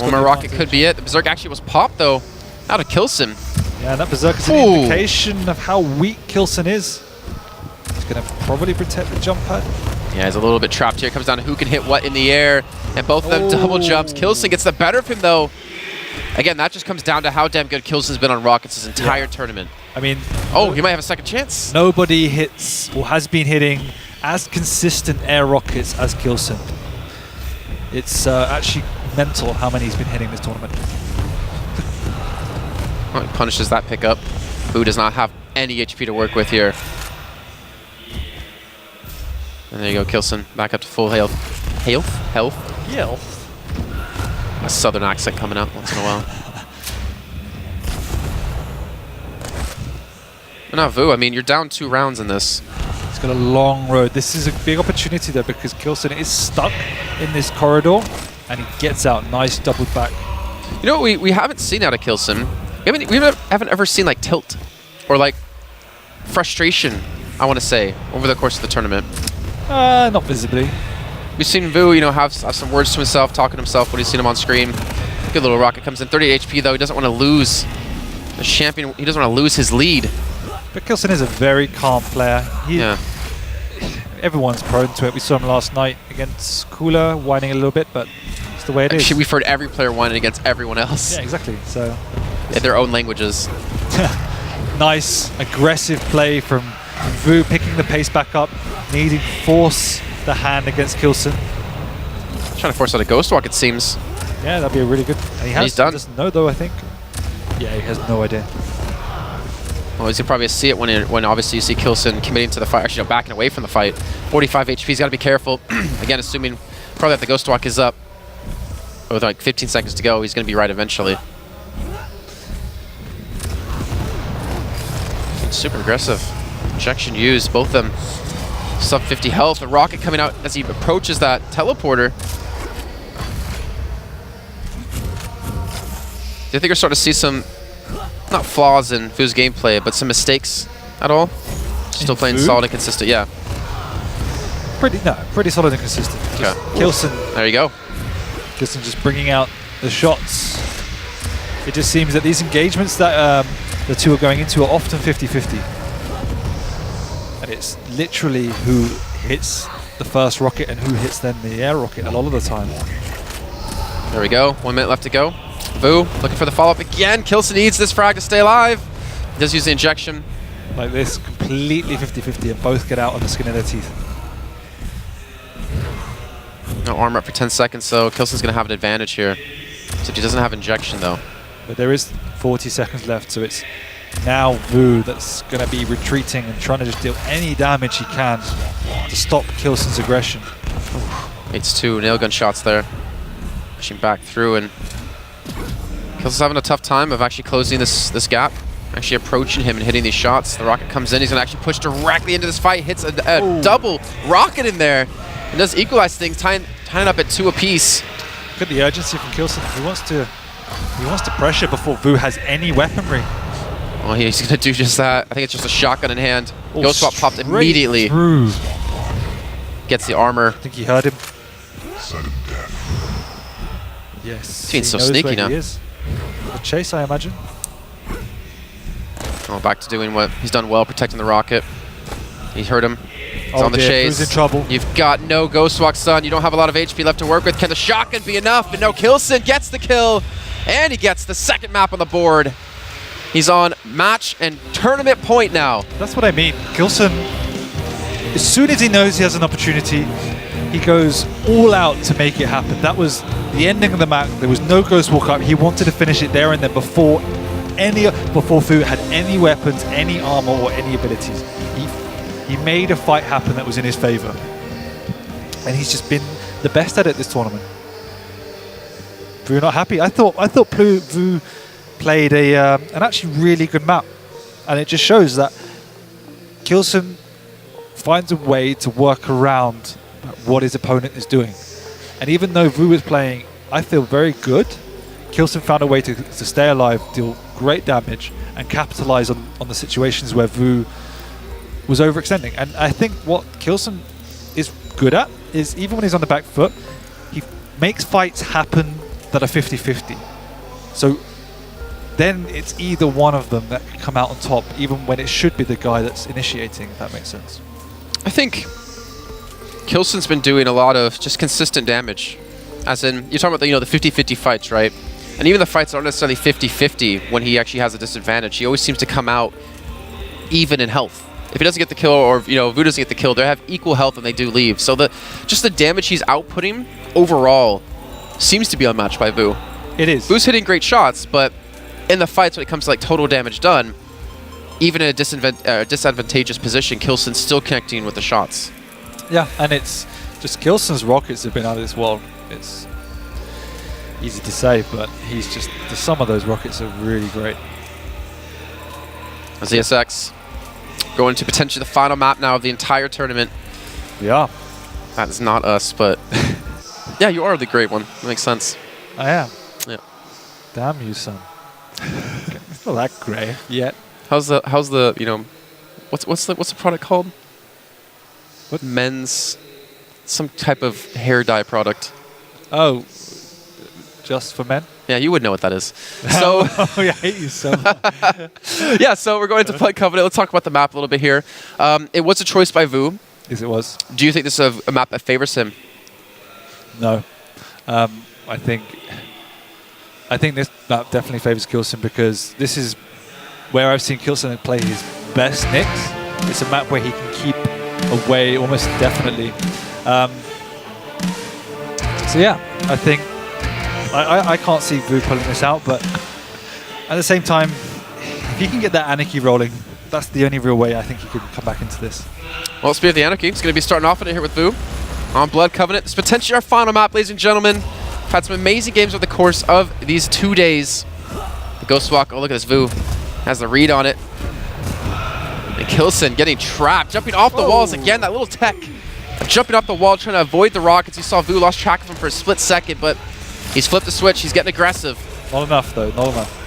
One more rocket could be it. The Berserk actually was popped though, out of k1llsen. Yeah, and that Berserk is an indication of how weak k1llsen is. He's going to probably protect the jump pad. Yeah, he's a little bit trapped here. Comes down to who can hit what in the air. And both of them double jumps. k1llsen gets the better of him though. Again, that just comes down to how damn good k1llsen's been on rockets this entire tournament. I mean... Oh, he might have a second chance. Nobody hits or has been hitting as consistent air rockets as k1llsen. It's actually mental how many he's been hitting this tournament. Well, he punishes that pickup. Vu does not have any HP to work with here. And there you go, k1llsen back up to full health. Health? Yeah. A southern accent coming out once in a while. But now Vu, I mean, you're down 2 rounds in this. He's got a long road. This is a big opportunity though because k1llsen is stuck in this corridor and he gets out. Nice double back. You know what we haven't seen out of k1llsen? We haven't ever seen like tilt or like frustration, I want to say, over the course of the tournament. Not visibly. We've seen Vu, have some words to himself, talking to himself when he's seen him on screen. Good little rocket comes in, 38 HP though. He doesn't want to lose the champion. He doesn't want to lose his lead. But k1llsen is a very calm player. Everyone's prone to it. We saw him last night against k1llsen, whining a little bit, but it's the way it is. Actually, we've heard every player whining against everyone else Yeah, exactly. So in their own languages. nice, aggressive play from Vo, picking the pace back up, needing to force the hand against k1llsen. Trying to force out a Ghost Walk, it seems. Yeah, that'd be a really good. And he's done. He doesn't know though, I think. Yeah, he has no idea. Well, he's gonna probably see it when obviously you see k1llsen committing to the fight, actually backing away from the fight. 45 HP, he's got to be careful. Again, assuming probably that the Ghost Walk is up. With like 15 seconds to go, he's gonna be right eventually. Super aggressive. Injection used, both of them sub 50 health. The rocket coming out as he approaches that teleporter. Do you think we're starting to see some, not flaws in Vo's gameplay, but some mistakes at all? Still playing solid and consistent, yeah. Pretty solid and consistent. Okay. k1llsen, There you go. k1llsen just bringing out the shots. It just seems that these engagements that the two are going into are often 50-50. And it's literally who hits the first rocket and who hits then the air rocket a lot of the time. There we go. 1 minute left to go. Vo looking for the follow-up again. k1llsen needs this frag to stay alive. He does use the injection. Like this, completely 50-50, and both get out on the skin of their teeth. No armor up for 10 seconds, so k1llsen's going to have an advantage here. Except he doesn't have injection, though. But there is 40 seconds left, so it's now Vo that's going to be retreating and trying to just deal any damage he can to stop k1llsen's aggression. It's 2 nail gun shots there. Pushing back through, and k1llsen's having a tough time of actually closing this gap. Actually approaching him and hitting these shots. The rocket comes in, he's going to actually push directly into this fight. Hits a double rocket in there. And does equalize things, tying up at 2 apiece. Look at the urgency from k1llsen. He wants to pressure before Vo has any weaponry. Well, he's going to do just that. I think it's just a shotgun in hand. Ghost Swap popped immediately. Through. Gets the armor. I think he heard him. Sudden death. Yes. He's being so knows sneaky where now. He is. A chase, I imagine. Oh, back to doing what he's done well, protecting the rocket. He heard him. He's on the dear, chase. Vo's in trouble. You've got no Ghost Walk, son. You don't have a lot of HP left to work with. Can the shotgun be enough? But no, k1llsen gets the kill. And he gets the second map on the board. He's on match and tournament point now. That's what I mean. k1llsen, as soon as he knows he has an opportunity, he goes all out to make it happen. That was the ending of the map. There was no Ghost Walk up. He wanted to finish it there and then before Vo had any weapons, any armor, or any abilities. He made a fight happen that was in his favor. And he's just been the best at it this tournament. Vo not happy. I thought Vo played an actually really good map. And it just shows that k1llsen finds a way to work around what his opponent is doing. And even though Vo is playing, I feel, very good, k1llsen found a way to stay alive, deal great damage, and capitalize on the situations where Vo was overextending. And I think what k1llsen is good at is, even when he's on the back foot, he makes fights happen that are 50-50. So then it's either one of them that can come out on top, even when it should be the guy that's initiating, if that makes sense. I think k1llsen's been doing a lot of just consistent damage. As in, you're talking about the 50-50 fights, right? And even the fights aren't necessarily 50-50 when he actually has a disadvantage. He always seems to come out even in health. If he doesn't get the kill, or Vo doesn't get the kill, they have equal health when they do leave. So just the damage he's outputting overall seems to be unmatched by Vo. It is. Vo's hitting great shots, but in the fights when it comes to like total damage done, even in a disadvantageous position, k1llsen's still connecting with the shots. Yeah, and it's just k1llsen's rockets have been out of this world. It's easy to say, but some of those rockets are really great. ZSX going to potentially the final map now of the entire tournament. Yeah. That is not us, but yeah, you are the great one. That makes sense. I am. Yeah. Damn you, son. It's not that grey yet. How's the what's the product called? What men's some type of hair dye product? Oh, just for men? Yeah, you would know what that is. So oh, I hate you so much. yeah, so we're going to play Covenant. Let's talk about the map a little bit here. It was a choice by Vo. Yes, it was. Do you think this is a map that favors him? No. I think this map definitely favors k1llsen because this is where I've seen k1llsen play his best nicks. It's a map where he can keep away almost definitely. So yeah, I think I can't see Vo pulling this out, but at the same time, if he can get that Anarchy rolling, that's the only real way I think he can come back into this. Well, Spear of the Anarchy is going to be starting off in it here with Vo on Blood Covenant. It's potentially our final map, ladies and gentlemen. We've had some amazing games over the course of these 2 days. The Ghost Walk, oh look at this, Vo has the read on it. And k1llsen getting trapped, jumping off the walls again, that little tech. Jumping off the wall, trying to avoid the rockets. You saw Vo lost track of him for a split second, but he's flipped the switch, he's getting aggressive. Not enough though, not enough.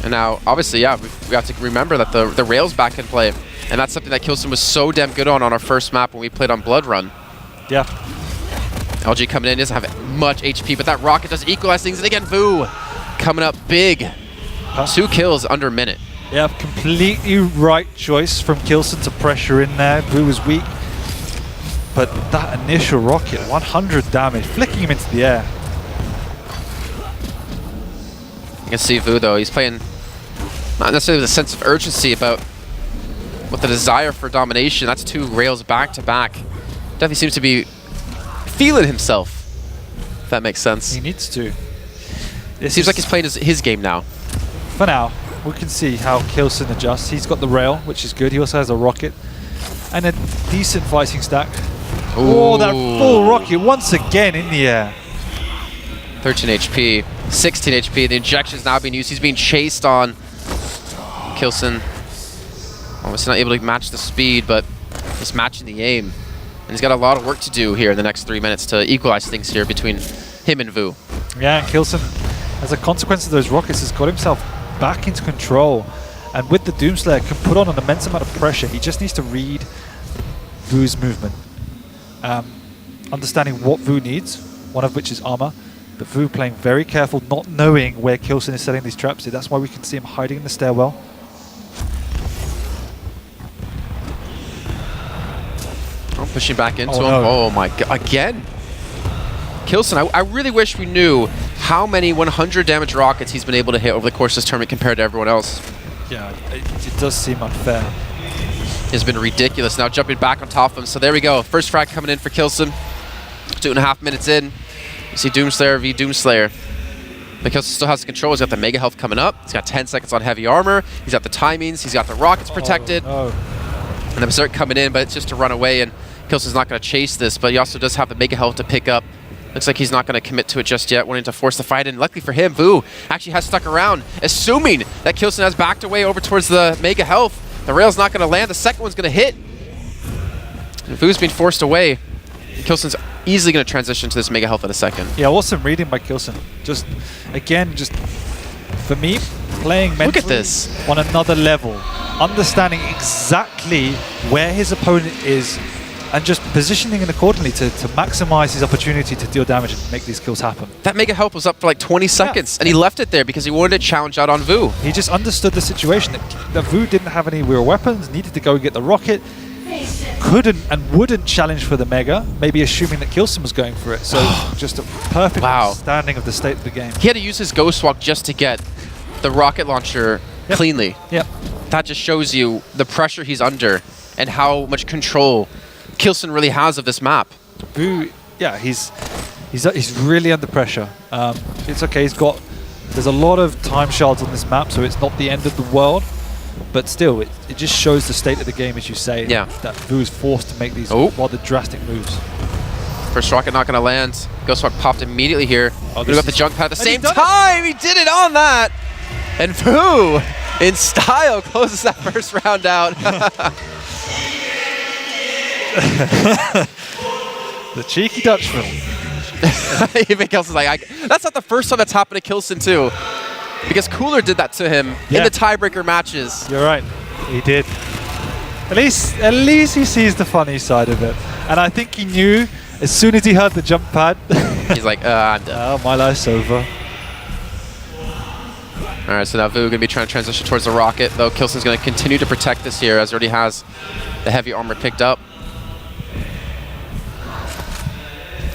And now, obviously, yeah, we have to remember that the rail's back in play. And that's something that k1llsen was so damn good on our first map when we played on Blood Run. Yeah. LG coming in, doesn't have much HP, but that rocket does equalize things. And again, Vo coming up big. 2 kills under a minute. Yeah, completely right choice from k1llsen to pressure in there. Vo was weak. But that initial rocket, 100 damage, flicking him into the air. You can see Vo though, he's playing not necessarily with a sense of urgency, but with the desire for domination. That's 2 rails back to back. Definitely seems to be feeling himself, if that makes sense. He needs to. It seems like he's playing his game now. For now, we can see how k1llsen adjusts. He's got the rail, which is good. He also has a rocket and a decent fighting stack. Ooh. Oh, that full rocket once again in the air. 13 HP, 16 HP. The injection's now being used. He's being chased on. k1llsen obviously not able to match the speed, but he's matching the aim. And he's got a lot of work to do here in the next 3 minutes to equalize things here between him and Vo. Yeah, and k1llsen, as a consequence of those rockets, has got himself back into control. And with the Doomslayer, can put on an immense amount of pressure. He just needs to read Vo's movement. Understanding what Vo needs, one of which is armor. But Vo playing very careful, not knowing where k1llsen is setting these traps to. That's why we can see him hiding in the stairwell. Oh, pushing back into him. No. Oh my god, again? k1llsen, I really wish we knew how many 100 damage rockets he's been able to hit over the course of this tournament compared to everyone else. Yeah, it does seem unfair. It's been ridiculous. Now jumping back on top of him. So there we go. First frag coming in for k1llsen. 2.5 minutes in. You see Doomslayer v Doomslayer. But k1llsen still has the control. He's got the mega health coming up. He's got 10 seconds on heavy armor. He's got the timings. He's got the rockets protected. Oh, no. And the Berserk coming in, but it's just to run away. And k1llsen's not going to chase this. But he also does have the mega health to pick up. Looks like he's not going to commit to it just yet, wanting to force the fight in. Luckily for him, Vo actually has stuck around, assuming that k1llsen has backed away over towards the mega health. The rail's not going to land. The second one's going to hit. And Vo's being forced away. k1llsen's easily going to transition to this mega health in a second. Yeah, awesome reading by k1llsen. Just, again, just for me, playing mentally Look at this. on another level. Understanding exactly where his opponent is and just positioning it accordingly to maximize his opportunity to deal damage and make these kills happen. That mega health was up for like 20 seconds, and he left it there because he wanted to challenge out on Vo. He just understood the situation, that Vo didn't have any real weapons, needed to go and get the rocket, couldn't and wouldn't challenge for the mega, maybe assuming that k1llsen was going for it. So just a perfect understanding of the state of the game. He had to use his Ghost Walk just to get the rocket launcher cleanly. Yep. That just shows you the pressure he's under and how much control k1llsen really has of this map. Vo, yeah, he's really under pressure. It's okay. There's a lot of time shards on this map, so it's not the end of the world. But still, it just shows the state of the game, as you say. Yeah. That Vo is forced to make these rather drastic moves. First rocket not going to land. Ghost Walk popped immediately here. We got the junk pad at the same time. He did it on that. And Vo, in style, closes that first round out. The cheeky Dutchman. Even k1llsen's like, that's not the first time that's happened to k1llsen too. Because Cooler did that to him in the tiebreaker matches. You're right. He did. At least he sees the funny side of it. And I think he knew as soon as he heard the jump pad. He's like, I'm done. Oh, my life's over. All All right, so now Vo gonna be trying to transition towards the rocket, though k1llsen's gonna continue to protect this here, as he already has the heavy armor picked up.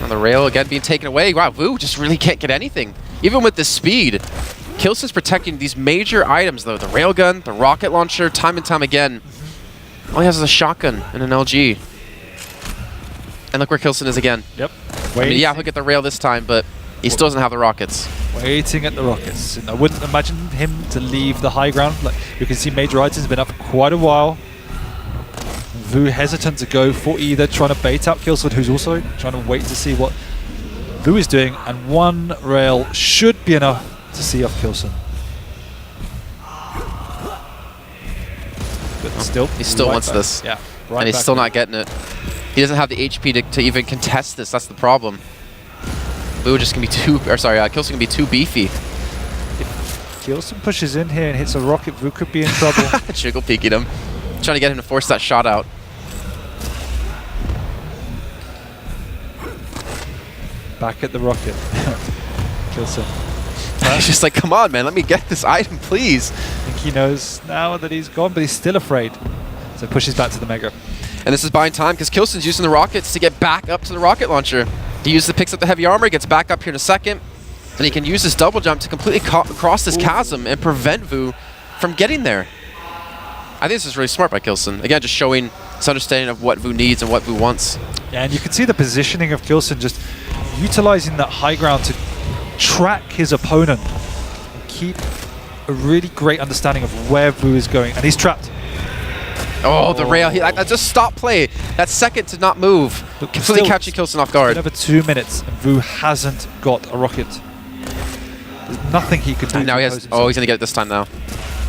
On the rail again being taken away. Wow, Vo just really can't get anything. Even with the speed, k1llsen's protecting these major items though. The railgun, the rocket launcher, time and time again. All he has is a shotgun and an LG. And look where k1llsen is again. Yep. I mean, yeah, he'll get the rail this time, but he still doesn't have the rockets. Waiting at the rockets. And I wouldn't imagine him to leave the high ground. Like you can see, major items have been up for quite a while. Vo hesitant to go for either, trying to bait out k1llsen, who's also trying to wait to see what Vo is doing, and one rail should be enough to see off k1llsen. But still, He still right wants back. this. Yeah, right And he's back still there. not getting it. He doesn't have the HP to even contest this. That's the problem. Vo just gonna be too, or sorry, k1llsen gonna be too beefy. k1llsen pushes in here and hits a rocket, Vo could be in trouble. Jiggle peeking him. Trying to get him to force that shot out. Back at the rocket. k1llsen. He's just like, come on, man, let me get this item, please. I think he knows now that he's gone, but he's still afraid. So pushes back to the Mega. And this is buying time because k1llsen's using the rockets to get back up to the rocket launcher. Picks up the heavy armor, gets back up here in a second, and he can use his double jump to completely cross this chasm and prevent Vo from getting there. I think this is really smart by k1llsen. Again, just showing his understanding of what Vo needs and what Vo wants. Yeah, and you can see the positioning of k1llsen, just utilizing that high ground to track his opponent and keep a really great understanding of where Vo is going. And he's trapped. Oh, the rail. I just stop play. That second to not move. But Completely still, catching k1llsen off guard. Been over 2 minutes, and Vo hasn't got a rocket. There's nothing he can do. Now to he oppose has. himself. Oh, he's gonna get it this time now.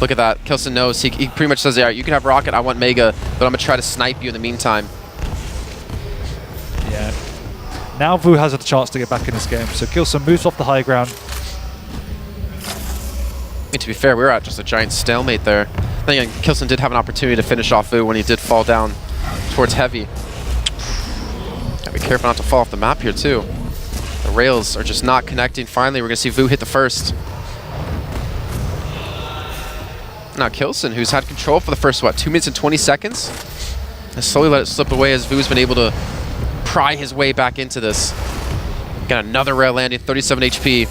Look at that. k1llsen knows. He pretty much says, "Yeah, you can have rocket. I want mega, but I'm gonna try to snipe you in the meantime." Yeah. Now Vo has a chance to get back in this game. So k1llsen moves off the high ground. I mean, to be fair, we were at just a giant stalemate there. Then again, k1llsen did have an opportunity to finish off Vo when he did fall down towards heavy. Gotta be careful not to fall off the map here too. The rails are just not connecting. Finally, we're gonna see Vo hit the first. Now k1llsen, who's had control for the first, what, 2 minutes and 20 seconds? Has slowly let it slip away as Vo's been able to pry his way back into this. Got another rail landing, 37 HP.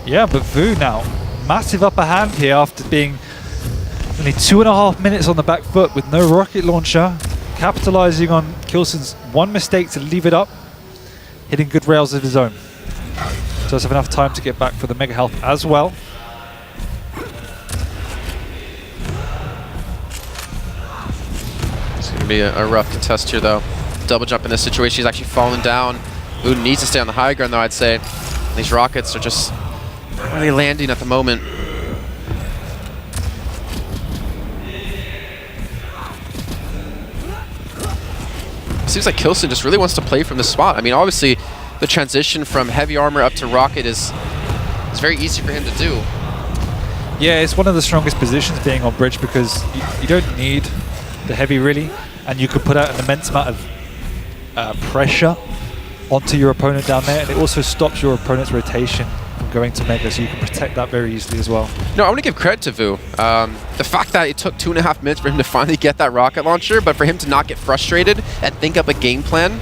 Yeah, but Vo now, massive upper hand here after being only 2.5 minutes on the back foot with no rocket launcher, capitalizing on k1llsen's one mistake to leave it up, hitting good rails of his own. Does have enough time to get back for the mega health as well. It's going to be a rough contest here, though. Double jump in this situation. He's actually falling down. Vo needs to stay on the high ground, though, I'd say. These rockets are just not really landing at the moment. Seems like k1llsen just really wants to play from this spot. I mean, obviously, the transition from heavy armor up to rocket is very easy for him to do. Yeah, it's one of the strongest positions being on bridge because you don't need the heavy really, and you can put out an immense amount of pressure onto your opponent down there, and it also stops your opponent's rotation from going to mega, so you can protect that very easily as well. No, I want to give credit to Vo. The fact that it took 2.5 minutes for him to finally get that rocket launcher, but for him to not get frustrated and think up a game plan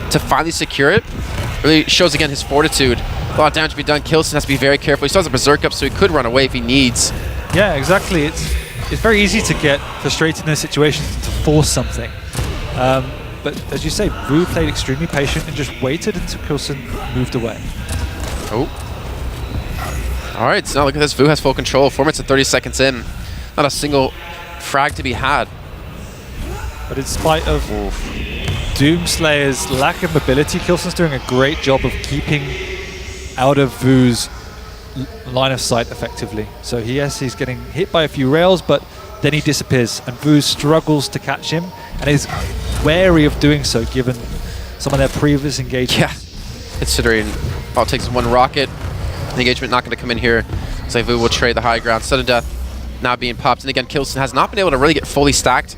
to finally secure it, really shows again his fortitude. A lot of damage to be done. k1llsen has to be very careful. He still has a berserk up, so he could run away if he needs. Yeah, exactly. It's very easy to get frustrated in those situations and to force something. But as you say, Vo played extremely patient and just waited until k1llsen moved away. Oh. All right, so now look at this. Vo has full control. 4 minutes and 30 seconds in. Not a single frag to be had. But in spite of Doomslayer's lack of mobility, k1llsen's doing a great job of keeping out of Vo's line of sight effectively. So he's getting hit by a few rails, but then he disappears, and Vo struggles to catch him, and is wary of doing so given some of their previous engagements. Yeah, considering all it takes is one rocket. The engagement not going to come in here. So Vo will trade the high ground. Sudden death now being popped. And again, k1llsen has not been able to really get fully stacked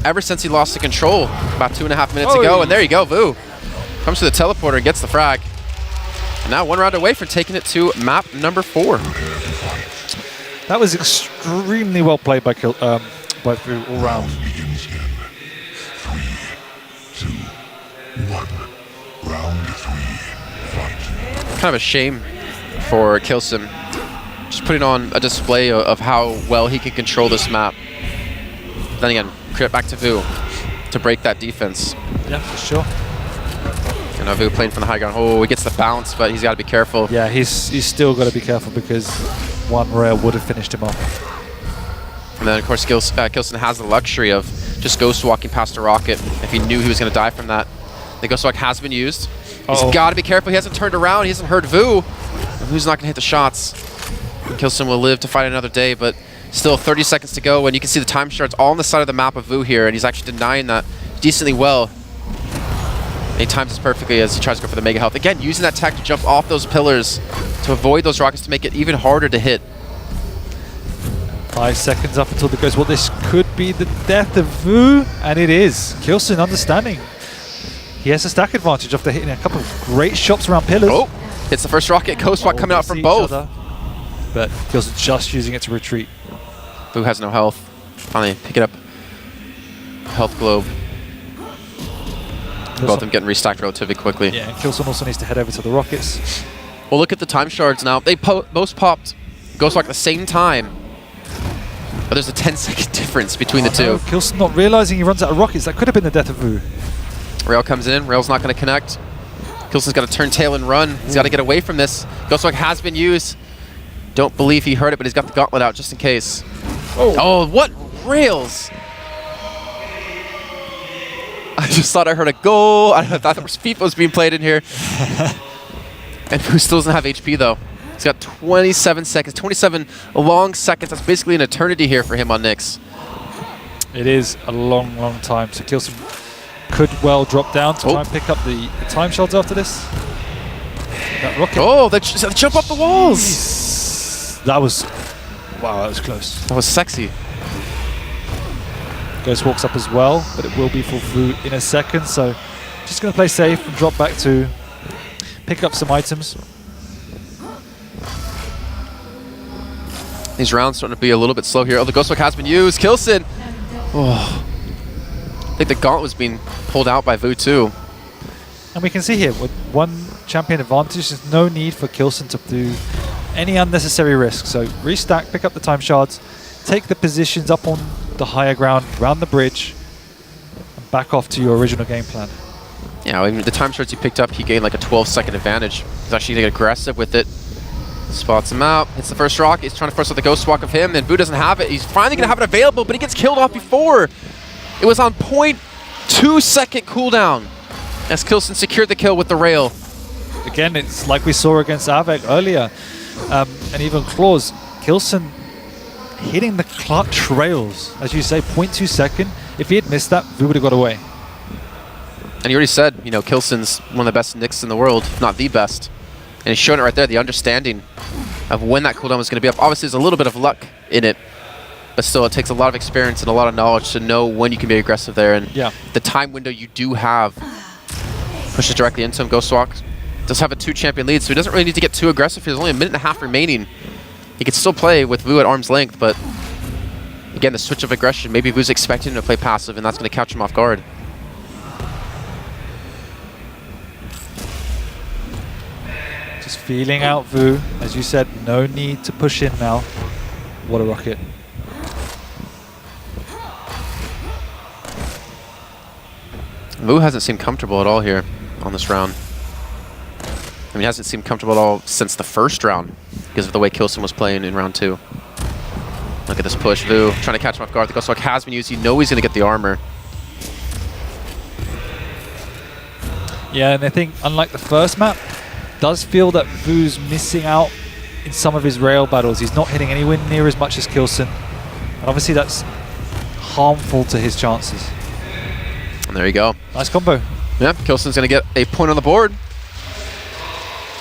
ever since he lost the control about 2.5 minutes ago. And there you go, Vo comes to the teleporter and gets the frag. And now 1 round away from taking it to map number 4. That was extremely well played by Vo all round. Begins in 3, 2, 1. Round 3. Fight. Kind of a shame for k1llsen. Just putting on a display of how well he can control this map. Then again, credit back to Vo to break that defense. Yeah, for sure. And now Vo playing from the high ground. Oh, he gets the bounce, but he's got to be careful. Yeah, he's still got to be careful because one rail would have finished him off. And then, of course, k1llsen has the luxury of just ghost walking past a rocket if he knew he was going to die from that. The ghost walk has been used. He's got to be careful. He hasn't turned around. He hasn't heard Vo. Vo's not going to hit the shots. k1llsen will live to fight another day, but still 30 seconds to go, and you can see the time shards all on the side of the map of Vo here, and he's actually denying that decently well. And he times this perfectly as he tries to go for the mega health. Again, using that tech to jump off those pillars to avoid those rockets to make it even harder to hit. 5 seconds up until the ghost. Well, this could be the death of Vo, and it is. k1llsen understanding. He has a stack advantage after hitting a couple of great shots around pillars. Oh, it's the first rocket. Ghost walk coming out from both. But k1llsen just using it to retreat. Vo has no health. Finally picking up health globe. Both of them getting restacked relatively quickly. Yeah, and k1llsen also needs to head over to the rockets. Well, look at the time shards now. They both popped Ghost Walk at the same time. But there's a 10-second difference between the two. No, k1llsen not realizing he runs out of rockets. That could have been the death of Vo. Rail comes in. Rail's not going to connect. k1llsen's got to turn tail and run. He's got to get away from this. Ghost Walk has been used. Don't believe he heard it, but he's got the gauntlet out just in case. Oh, what rails! I just thought I heard a goal. I thought there was FIFA was being played in here. And Vo still doesn't have HP though. He's got 27 seconds, 27 long seconds. That's basically an eternity here for him on Nyx. It is a long, long time. So k1llsen could well drop down to try and pick up the time shards after this. That rocket. Oh, they jump up the walls. Jeez. That was, wow, that was close. That was sexy. Ghost walks up as well, but it will be for Vo in a second. So just going to play safe and drop back to pick up some items. These rounds starting to be a little bit slow here. Oh, the Ghost Walk has been used. k1llsen. Oh. I think the gauntlet was being pulled out by Vo too. And we can see here, with one champion advantage, there's no need for k1llsen to do any unnecessary risk. So restack, pick up the time shards, take the positions up on the higher ground, round the bridge, and back off to your original game plan. Yeah, I mean, the time shards he picked up, he gained like a 12-second advantage. He's actually going to get aggressive with it. Spots him out, hits the first rock. He's trying to force out the Ghost Walk of him, then Vo doesn't have it. He's finally going to have it available, but he gets killed off before. It was on 0.2-second cooldown as k1llsen secured the kill with the rail. Again, it's like we saw against Avec earlier, and even Claws. k1llsen hitting the clutch rails, as you say, 0.2 second. If he had missed that, Vo would have got away. And he already said, you know, k1llsen's one of the best Nyx in the world, if not the best. And he's showing it right there, the understanding of when that cooldown was going to be up. Obviously, there's a little bit of luck in it, but still, it takes a lot of experience and a lot of knowledge to know when you can be aggressive there. And yeah, the time window you do have pushes directly into him. Ghost Walk does have a 2-champion lead, so he doesn't really need to get too aggressive. There's only a minute and a half remaining. He can still play with Vo at arm's length, but again, the switch of aggression, maybe Vo's expecting him to play passive, and that's going to catch him off guard. just feeling out Vo. As you said, no need to push in now. What a rocket. Vo hasn't seemed comfortable at all here on this round. I mean, he hasn't seemed comfortable at all since the first round because of the way k1llsen was playing in round 2. Look at this push. Vo trying to catch him off guard. The Ghost Walk has been used. You know he's going to get the armor. Yeah, and I think, unlike the first map, does feel that Vo's missing out in some of his rail battles. He's not hitting anywhere near as much as k1llsen. And obviously that's harmful to his chances. And there you go. Nice combo. Yeah, k1llsen's going to get a point on the board.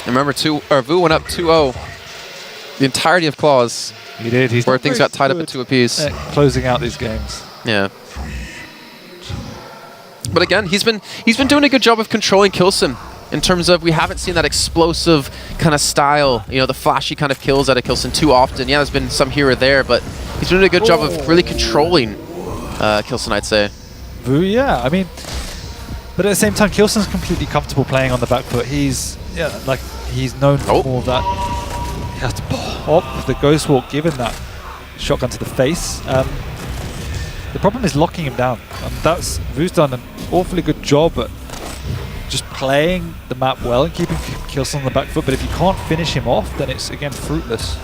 And remember, Vo went up 2-0 the entirety of Claws. He did. He's where things got tied up at 2 apiece. Closing out these games. Yeah. But again, he's been doing a good job of controlling k1llsen. in terms of we haven't seen that explosive kind of style, you know, the flashy kind of kills out of k1llsen too often. Yeah, there's been some here or there, but he's doing a good job of really controlling k1llsen, I'd say. Vo, yeah, I mean, but at the same time, k1llsen's completely comfortable playing on the back foot. He's known for more of that. He has to pop the Ghost Walk given that shotgun to the face. The problem is locking him down, and that's Vo's done an awfully good job at just playing the map well and keeping k1llsen on the back foot. But if you can't finish him off, then it's again fruitless.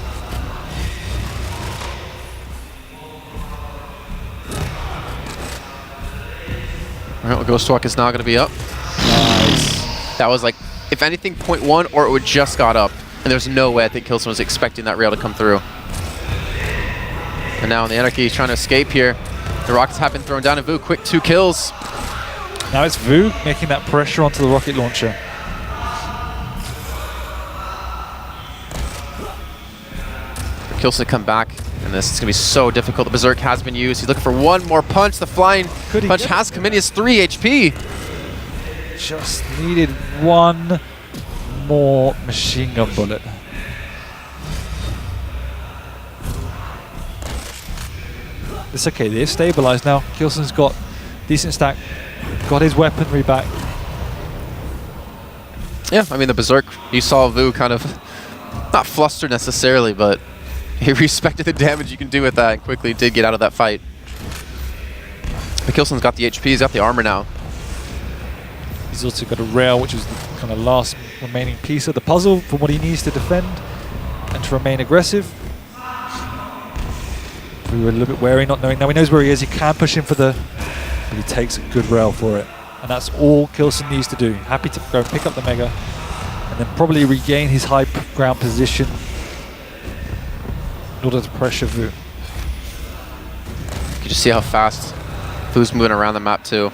All right, well, Ghost Walk is now going to be up. Nice. That was like, if anything, 0.1, or it would just got up. And there's no way I think k1llsen was expecting that rail to come through. And now the Anarchy is trying to escape here. The rockets have been thrown down, and Vo, quick 2 kills. Now it's Vo making that pressure onto the rocket launcher. For k1llsen to come back, and this is going to be so difficult. The Berserk has been used. He's looking for one more punch. The flying punch has come in. He has 3 HP. Just needed one more machine gun bullet. It's okay, they're stabilized now. k1llsen's got decent stack, got his weaponry back. Yeah, I mean, the Berserk, you saw Vo kind of, not flustered necessarily, but he respected the damage you can do with that and quickly did get out of that fight. But k1llsen's got the HP, he's got the armor now. He's also got a rail, which is the kind of last remaining piece of the puzzle for what he needs to defend and to remain aggressive. We were a little bit wary, not knowing. Now he knows where he is. He can push him for the, but he takes a good rail for it, and that's all k1llsen needs to do. Happy to go and pick up the Mega, and then probably regain his high ground position in order to pressure Vo. You can just see how fast Vo's moving around the map too.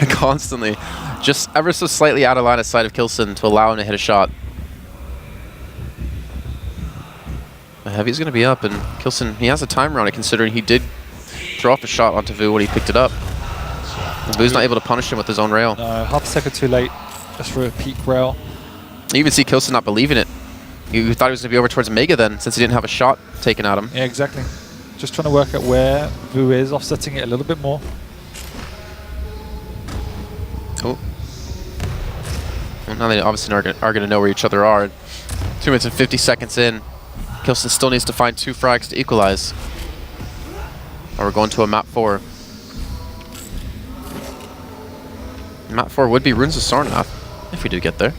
Constantly. Just ever so slightly out of line of sight of k1llsen to allow him to hit a shot. Heavy's going to be up, and k1llsen, he has a timer on it considering he did throw off a shot onto Vo when he picked it up. And Vo's not able to punish him with his own rail. No, half a second too late just for a peak rail. You even see k1llsen not believing it. You thought he was going to be over towards Mega then, since he didn't have a shot taken at him. Yeah, exactly. Just trying to work out where Vo is, offsetting it a little bit more. Oh. Well, now they obviously are going to know where each other are. 2 minutes and 50 seconds in. k1llsen still needs to find 2 frags to equalize. Or we're going to a map 4. Map 4 would be Runes of Sarnath, if we do get there.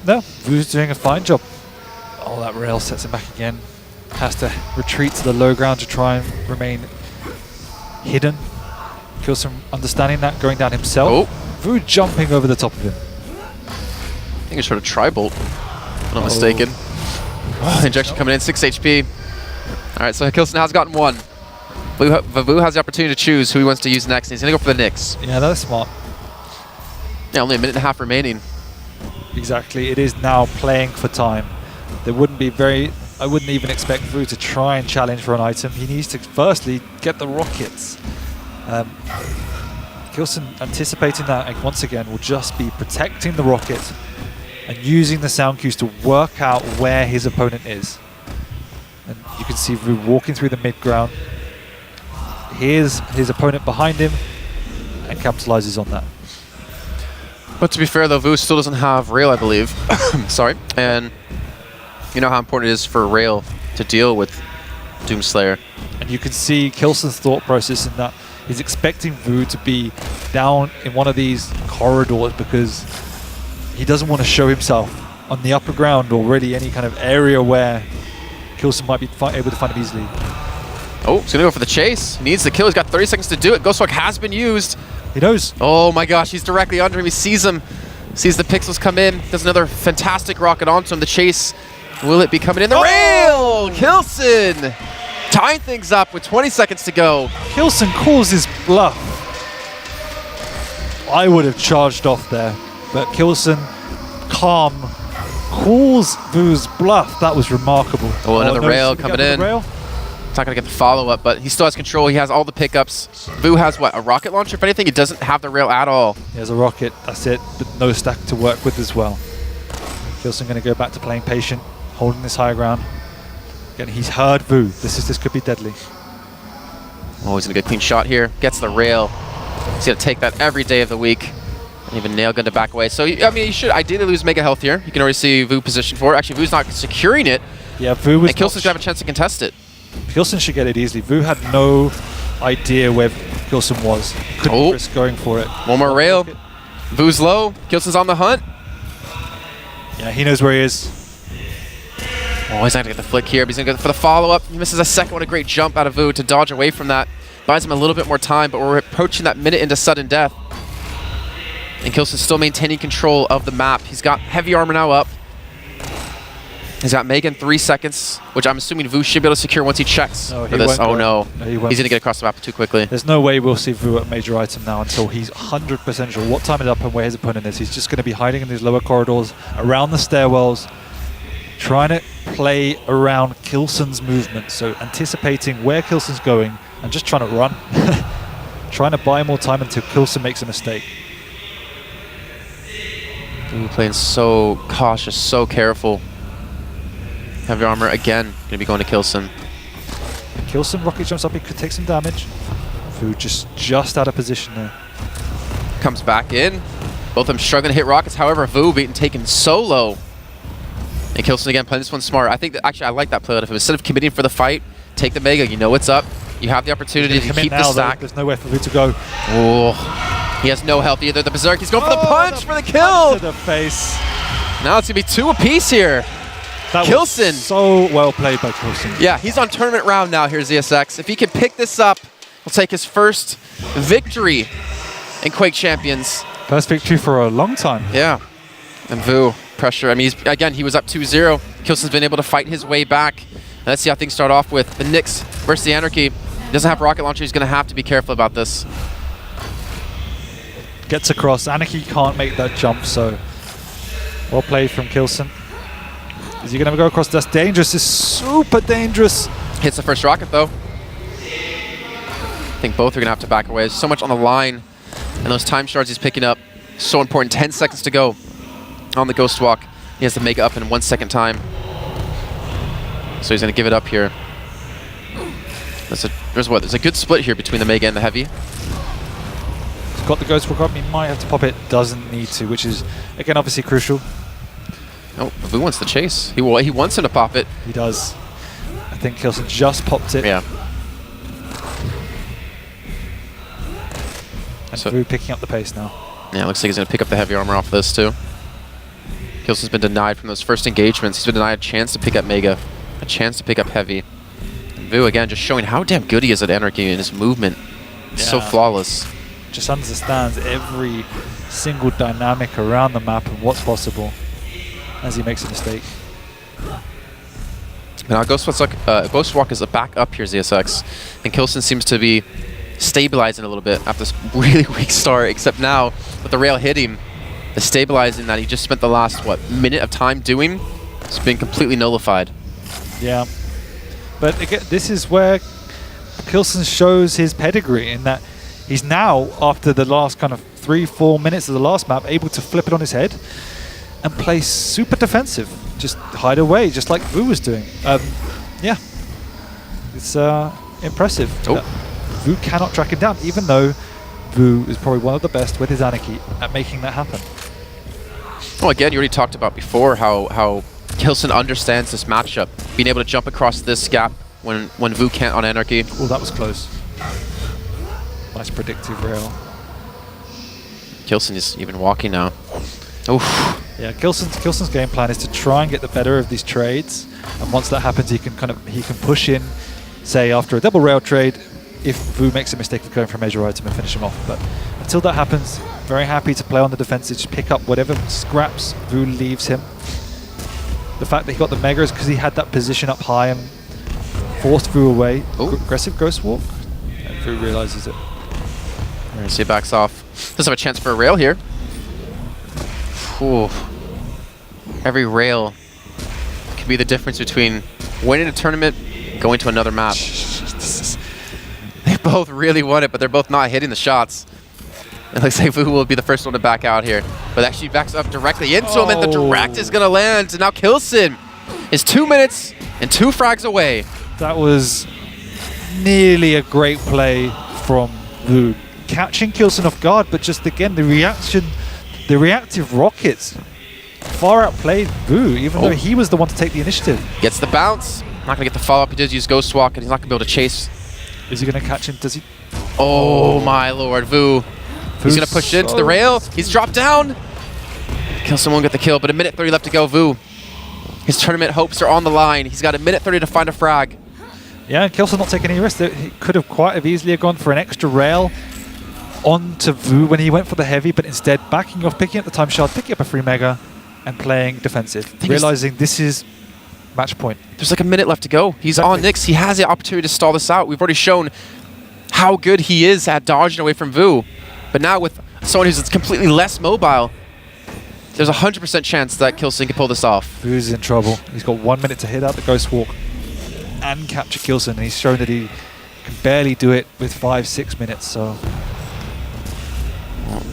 No, Vo's doing a fine job. Oh, that rail sets him back again. Has to retreat to the low ground to try and remain hidden. k1llsen understanding that, going down himself. Oh. Vo jumping over the top of him. I think it's sort of tri-bolt, if I'm not mistaken. Oh, injection coming in, 6 HP. Alright, so k1llsen has gotten 1. Vo has the opportunity to choose who he wants to use next, and he's going to go for the Nyx. Yeah, that's smart. Yeah, only a minute and a half remaining. Exactly, it is now playing for time. There wouldn't be I wouldn't even expect Vo to try and challenge for an item. He needs to firstly get the rockets. k1llsen anticipating that, and once again will just be protecting the rocket and using the sound cues to work out where his opponent is. And you can see Vo walking through the mid ground. Here's his opponent behind him and capitalizes on that. But to be fair though, Vo still doesn't have rail, I believe. Sorry. And you know how important it is for rail to deal with Doomslayer. And you can see k1llsen's thought process in that he's expecting Vo to be down in one of these corridors because he doesn't want to show himself on the upper ground or really any kind of area where k1llsen might be able to find him easily. Oh, he's going to go for the chase. He needs the kill. He's got 30 seconds to do it. Ghost Walk has been used. He knows. Oh my gosh, he's directly under him. He sees him. Sees the pixels come in. Does another fantastic rocket onto him. The chase, will it be coming in? The rail! k1llsen tying things up with 20 seconds to go. k1llsen calls his bluff. I would have charged off there, but k1llsen, calm, calls Vo's bluff. That was remarkable. Oh, another rail coming in. Rail. He's not going to get the follow-up, but he still has control. He has all the pickups. Vo has, what, a rocket launcher? If anything, he doesn't have the rail at all. He has a rocket, that's it, but no stack to work with as well. k1llsen going to go back to playing patient, holding this high ground. Again, he's heard Vo. This could be deadly. Oh, he's going to get a clean shot here. Gets the rail. He's going to take that every day of the week. And even nail gun to back away. So, I mean, he should ideally lose Mega Health here. You can already see Vo positioned for it. Actually, Vo's not securing it. Yeah, Vo was. And k1llsen's going to have a chance to contest it. k1llsen should get it easily. Vo had no idea where k1llsen was. Couldn't risk going for it. One more rail. Vo's low. k1llsen's on the hunt. Yeah, he knows where he is. Oh, he's not going to get the flick here, but he's going to go for the follow-up. He misses a second. What a great jump out of Vo to dodge away from that. Buys him a little bit more time, but we're approaching that minute into sudden death. And k1llsen's still maintaining control of the map. He's got heavy armor now up. He's got Mega in 3 seconds, which I'm assuming Vo should be able to secure once he checks for this. Oh no, he's going to get across the map too quickly. There's no way we'll see Vo at major item now until he's 100% sure what time is up and where his opponent is. He's just going to be hiding in these lower corridors, around the stairwells, trying to play around k1llsen's movement. So anticipating where k1llsen's going and just trying to run. Trying to buy more time until k1llsen makes a mistake. Vo playing so cautious, so careful. Heavy armor again, going to be going to k1llsen. k1llsen rocket jumps up, he could take some damage. Vo just out of position there. Comes back in. Both of them struggling to hit rockets. However, Vo being taken so low. And k1llsen again playing this one smart. I think that actually I like that play out of him. Instead of committing for the fight, take the Mega. You know what's up. You have the opportunity to keep the stack. There's nowhere for Vo to go. Oh, he has no health either. The Berserk, he's going for the punch for the kill. To the face. Now it's going to be 2 apiece here. That k1llsen. was so well played by k1llsen. Yeah, he's on tournament round now here, ZSX. If he can pick this up, he'll take his first victory in Quake Champions. First victory for a long time. Yeah. And Vo, pressure. I mean, again, he was up 2-0. k1llsen's been able to fight his way back. And let's see how things start off with the Nyx versus the Anarchy. He doesn't have rocket launcher. He's going to have to be careful about this. Gets across. Anarchy can't make that jump, so well played from k1llsen. Is he going to go across? That's dangerous. It's super dangerous. Hits the first rocket, though. I think both are going to have to back away. There's so much on the line. And those time shards he's picking up, so important. 10 seconds to go on the Ghost Walk. He has to make it up in 1 second time. So he's going to give it up here. There's a good split here between the Mega and the Heavy. He's got the Ghost Walk up. He might have to pop it. Doesn't need to, which is, again, obviously crucial. Oh, Vo wants the chase. He wants him to pop it. He does. I think k1llsen just popped it. Yeah. And so Vo picking up the pace now. Yeah, it looks like he's going to pick up the heavy armor off this too. k1llsen's been denied from those first engagements. He's been denied a chance to pick up Mega, a chance to pick up Heavy. And Vo again just showing how damn good he is at Anarchy and his movement. It's so flawless. Just understands every single dynamic around the map and what's possible as he makes a mistake. Now Ghost Walk is a back up here, ZSX, and k1llsen seems to be stabilizing a little bit after this really weak start, except now with the rail hitting, the stabilizing that he just spent the last, minute of time doing, it's been completely nullified. Yeah. But again, this is where k1llsen shows his pedigree in that he's now, after the last kind of 3-4 minutes of the last map, able to flip it on his head and play super defensive. Just hide away, just like Vo was doing. Yeah. It's impressive. Oh. Vo cannot track him down, even though Vo is probably one of the best with his Anarchy at making that happen. Well, again, you already talked about before how k1llsen understands this matchup. Being able to jump across this gap when Vo can't on Anarchy. Oh, that was close. Nice predictive rail. k1llsen is even walking now. Oof. Yeah, k1llsen's game plan is to try and get the better of these trades, and once that happens, he can push in, say after a double rail trade, if Vo makes a mistake of going for a major item and finish him off. But until that happens, very happy to play on the defensive, just pick up whatever scraps Vo leaves him. The fact that he got the Mega is because he had that position up high and forced Vo away. Aggressive Ghost Walk, and Vo realizes it. Alright, so he backs off. Does have a chance for a rail here. Ooh. Every rail could be the difference between winning a tournament going to another map. They both really want it, but they're both not hitting the shots. It looks like Vo will be the first one to back out here. But actually backs up directly into him, and the direct is going to land. And now k1llsen is 2 minutes and 2 frags away. That was nearly a great play from Vo. Catching k1llsen off guard, but just again, the reactive rockets far outplayed Vo, even though he was the one to take the initiative. Gets the bounce. Not going to get the follow-up. He does use Ghost Walk, and he's not going to be able to chase. Is he going to catch him? Does he? Oh my lord, Vo. He's going to push into the rail. He's dropped down. k1llsen won't get the kill, but 1:30 left to go. Vo. His tournament hopes are on the line. He's got 1:30 to find a frag. Yeah, k1llsen not taking any risks. He could have quite easily gone for an extra rail onto Vo when he went for the heavy, but instead backing off, picking up the time shard, picking up a free mega, and playing defensive, realizing this is match point. There's like a minute left to go. He's on Nyx. He has the opportunity to stall this out. We've already shown how good he is at dodging away from Vo. But now with someone who's completely less mobile, there's a 100% chance that k1llsen can pull this off. Vo's in trouble. He's got 1 minute to hit out the Ghost Walk and capture k1llsen, and he's shown that he can barely do it with 5-6 minutes. So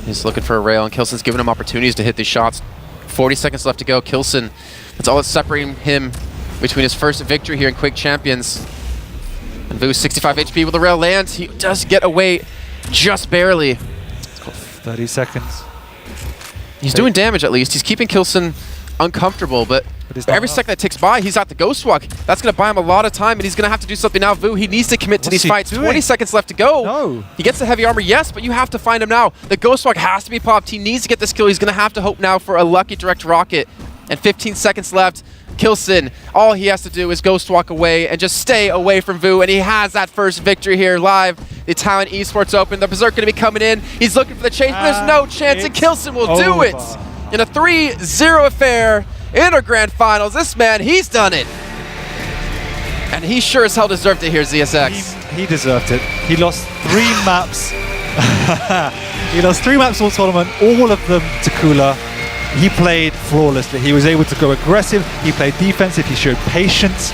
he's looking for a rail, and k1llsen's giving him opportunities to hit these shots. 40 seconds left to go. k1llsen, that's all that's separating him between his first victory here in Quake Champions. And Vo's 65 HP with the rail lands. He does get away just barely. 30 seconds. He's doing damage at least. He's keeping k1llsen uncomfortable, but every second that ticks by, he's at the Ghost Walk. That's going to buy him a lot of time, and he's going to have to do something now. Vo, he needs to commit to these fights. 20 seconds left to go. No. He gets the heavy armor, yes, but you have to find him now. The Ghost Walk has to be popped. He needs to get this kill. He's going to have to hope now for a lucky direct rocket. And 15 seconds left. k1llsen, all he has to do is Ghost Walk away and just stay away from Vo, and he has that first victory here live. The Italian Esports Open. The Berserk going to be coming in. He's looking for the chase, but there's no chance, and k1llsen will do it in a 3-0 affair in our grand finals. This man, he's done it. And he sure as hell deserved it here, ZSX. He deserved it. He lost 3 maps. He lost 3 maps all tournament, all of them to k1llsen. He played flawlessly. He was able to go aggressive. He played defensive. He showed patience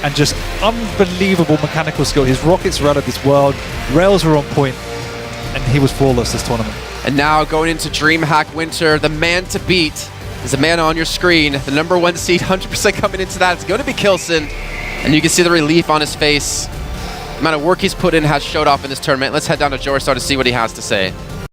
and just unbelievable mechanical skill. His rockets were out of this world. Rails were on point, and he was flawless this tournament. And now going into DreamHack Winter, the man to beat is the man on your screen. The #1 seed, 100% coming into that. It's going to be k1llsen, and you can see the relief on his face. The amount of work he's put in has showed off in this tournament. Let's head down to Jorstar to see what he has to say.